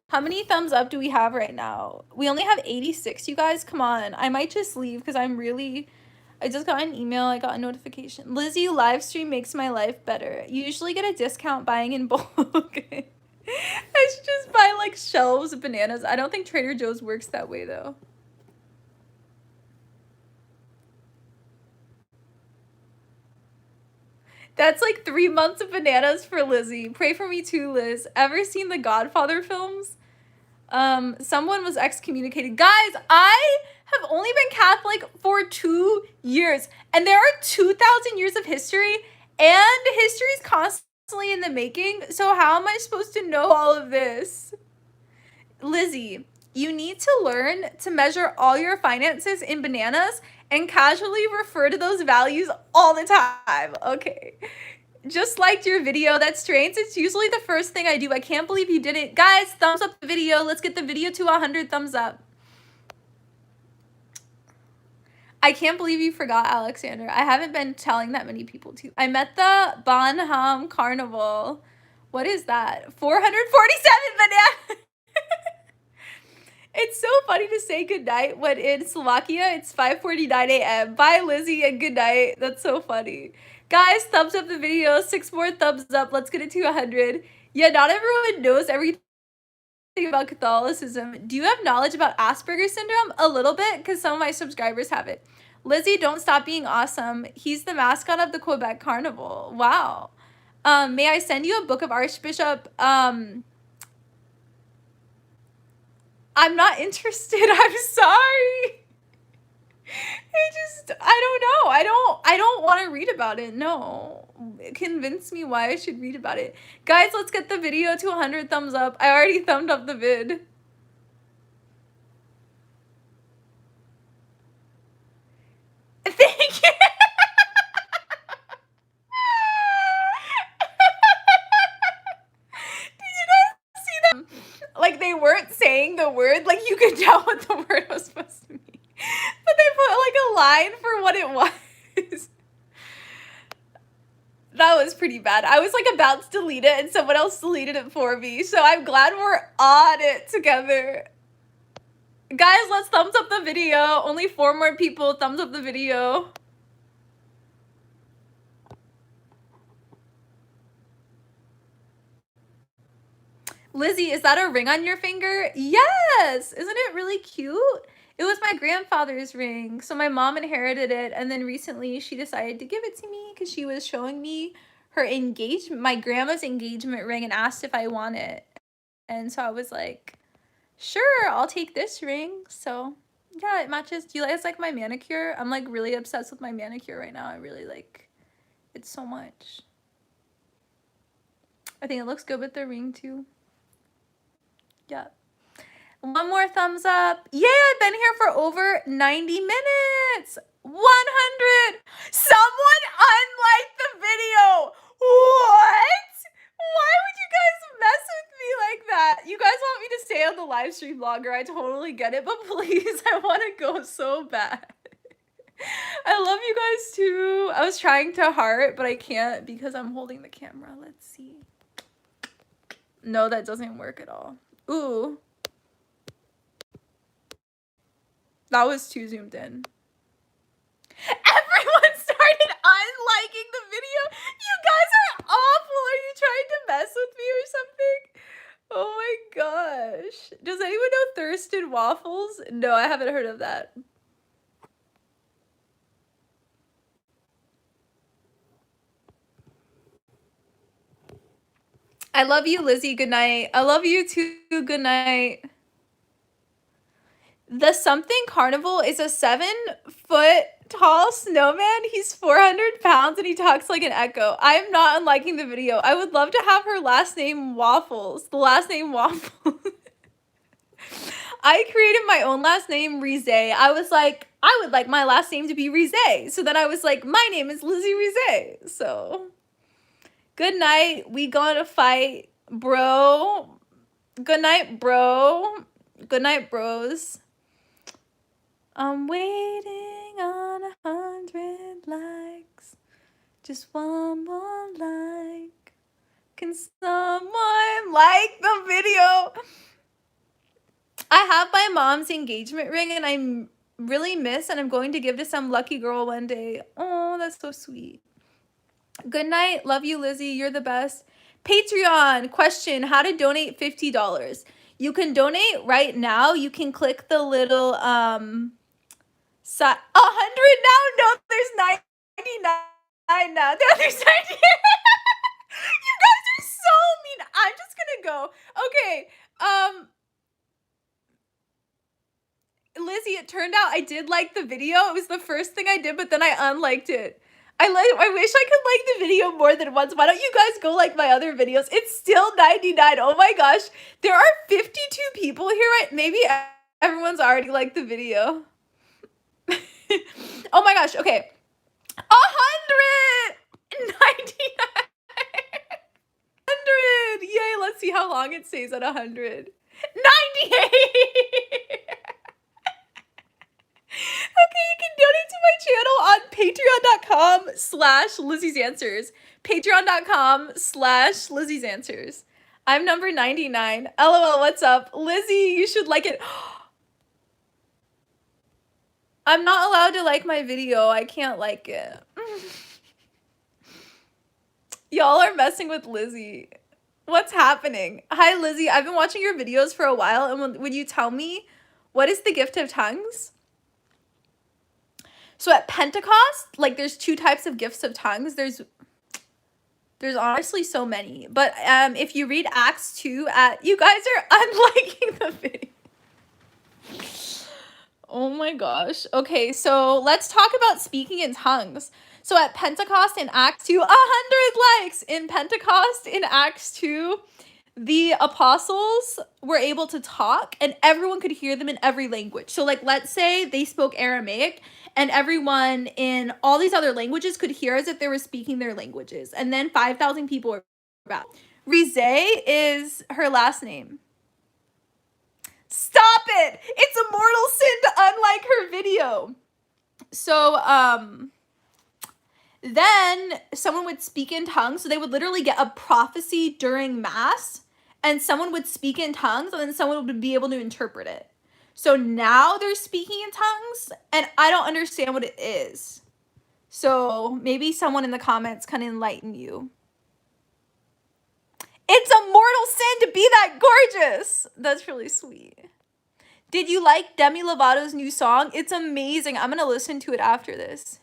How many thumbs up do we have right now? We only have 86, you guys. Come on. I might just leave because I just got an email. I got a notification. Lizzie, live stream makes my life better. You usually get a discount buying in bulk. I should just buy like shelves of bananas. I don't think Trader Joe's works that way though. That's like 3 months of bananas for Lizzie. Pray for me too, Liz. Ever seen the Godfather films? Someone was excommunicated. Guys, I have only been Catholic for 2 years, and there are 2,000 years of history, and history is constantly in the making. So how am I supposed to know all of this? Lizzie, you need to learn to measure all your finances in bananas and casually refer to those values all the time. Okay. Just liked your video. That's strange. It's usually the first thing I do. I can't believe you didn't. Guys, thumbs up the video. Let's get the video to 100 thumbs up. I can't believe you forgot, Alexander. I haven't been telling that many people to. I met the Bonham Carnival. What is that? 447 bananas. It's so funny to say goodnight when in Slovakia it's 5:49 a.m. Bye, Lizzie, and good night. That's so funny. Guys, thumbs up the video. 6 more thumbs up. Let's get it to 100. Yeah, not everyone knows everything about Catholicism. Do you have knowledge about Asperger's syndrome? A little bit, because some of my subscribers have it. Lizzie, don't stop being awesome. He's the mascot of the Quebec Carnival. Wow. May I send you a book of Archbishop? I'm not interested. I'm sorry. I don't know. I don't want to read about it. No. Convince me why I should read about it. Guys, let's get the video to 100 thumbs up. I already thumbed up the vid. Thank you. Did you not see them? Like, they weren't saying the word. Like, you could tell what the word was supposed to mean. But they put, like, a line for what it was. That was pretty bad. I was, like, about to delete it, and someone else deleted it for me. So I'm glad we're on it together. Guys, let's thumbs up the video. Only 4 more people thumbs up the video. Lizzie, is that a ring on your finger? Yes! Isn't it really cute? It was my grandfather's ring. So my mom inherited it, and then recently she decided to give it to me because she was showing me her engagement, my grandma's engagement ring, and asked if I want it. And so I was like, sure, I'll take this ring. So yeah, it matches. Do you guys like my manicure? I'm like really obsessed with my manicure right now. I really like it so much. I think it looks good with the ring too. Yeah. 1 more thumbs up. Yay, I've been here for over 90 minutes. 100. Someone unliked the video. What? Why would you guys mess with me like that? You guys want me to stay on the live stream longer. I totally get it, but please, I want to go so bad. I love you guys too. I was trying to heart, but I can't because I'm holding the camera. Let's see. No, that doesn't work at all. Ooh. That was too zoomed in. Everyone started unliking the video. You guys are awful. Are you trying to mess with me or something? Oh my gosh. Does anyone know Thirsted Waffles? No, I haven't heard of that. I love you, Lizzie. Good night. I love you too. Good night. The Something Carnival is a 7-foot Tall snowman, he's 400 pounds and he talks like an echo. I am not unliking the video. I would love to have her last name Waffles. The last name Waffles. I created my own last name, Rize. I was like, I would like my last name to be Rize. So then I was like, my name is Lizzie Rize. So, good night. We gonna fight, bro. Good night, bro. Good night, bros. I'm waiting on 100 likes. Just one more like. Can someone like the video? I have my mom's engagement ring and I'm really miss and I'm going to give to some lucky girl one day. Oh, that's so sweet. Good night. Love you, Lizzie. You're the best. Patreon question, how to donate $50. You can donate right now. You can click the little 100 now. No, there's 99 now. No, there's 90. You guys are so mean. I'm just gonna go. Okay. Lizzie, it turned out I did like the video. It was the first thing I did, but then I unliked it. I wish I could like the video more than once. Why don't you guys go like my other videos? It's still 99. Oh my gosh. There are 52 people here. Maybe everyone's already liked the video. Oh my gosh. Okay. 199. 100. Yay. Let's see how long it stays at 100. 98. Okay, you can donate to my channel on patreon.com/LizziesAnswers. Patreon.com/LizziesAnswers. I'm number 99. LOL, what's up? Lizzie, you should like it. I'm not allowed to like my video. I can't like it. Y'all are messing with Lizzie. What's happening? Hi, Lizzie. I've been watching your videos for a while, and would you tell me what is the gift of tongues? So at Pentecost, like there's two types of gifts of tongues. There's honestly so many. But if you read Acts 2 you guys are unliking the video. Oh my gosh. Okay, so let's talk about speaking in tongues. So at Pentecost in Acts 2, 100 likes. In Pentecost in Acts 2, the apostles were able to talk and everyone could hear them in every language. So like, let's say they spoke Aramaic and everyone in all these other languages could hear as if they were speaking their languages. And then 5,000 people were baptized. Rize is her last name. Stop it! It's a mortal sin to unlike her video. So, then someone would speak in tongues. So they would literally get a prophecy during mass and someone would speak in tongues and then someone would be able to interpret it. So now they're speaking in tongues and I don't understand what it is. So maybe someone in the comments can enlighten you. It's a mortal sin to be that gorgeous. That's really sweet. Did you like Demi Lovato's new song? It's amazing. I'm going to listen to it after this.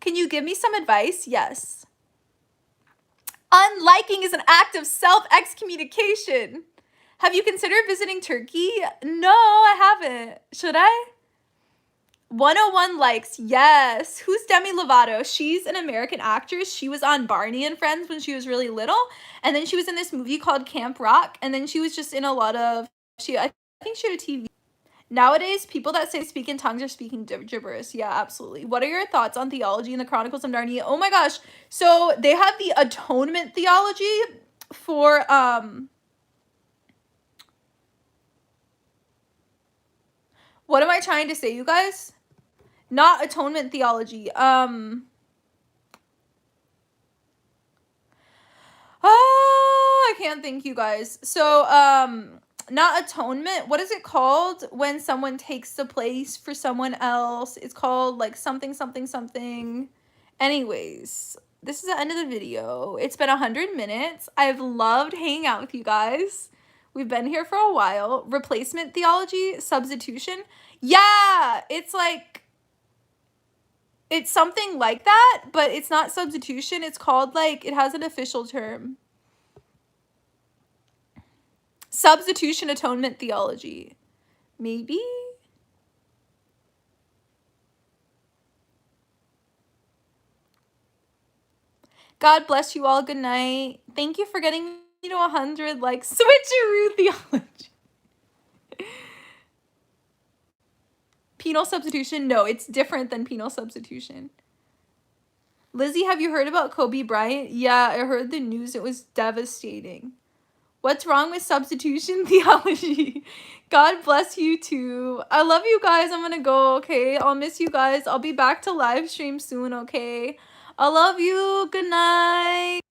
Can you give me some advice? Yes. Unliking is an act of self-excommunication. Have you considered visiting Turkey? No, I haven't. Should I? 101 likes. Yes. Who's Demi Lovato? She's an American actress. She was on Barney and Friends when she was really little. And then she was in this movie called Camp Rock. And then she was just in a lot of... I think she had a TV. Nowadays, people that say speak in tongues are speaking gibberish. Yeah, absolutely. What are your thoughts on theology in the Chronicles of Narnia? Oh my gosh. So they have the atonement theology for... What am I trying to say, you guys? Not atonement theology. I can't think, you guys. So, not atonement. What is it called when someone takes the place for someone else? It's called like something, something, something. Anyways, this is the end of the video. It's been 100 minutes. I've loved hanging out with you guys. We've been here for a while. Replacement theology, substitution. Yeah, it's like, it's something like that, but it's not substitution. It's called like, it has an official term. Substitution atonement theology. Maybe? God bless you all. Good night. Thank you for getting me to 100 likes. Switcheroo theology. Penal substitution? No, it's different than penal substitution. Lizzie, have you heard about Kobe Bryant? Yeah, I heard the news. It was devastating. What's wrong with substitution theology? God bless you too. I love you guys. I'm gonna go, okay? I'll miss you guys. I'll be back to live stream soon, okay? I love you. Good night.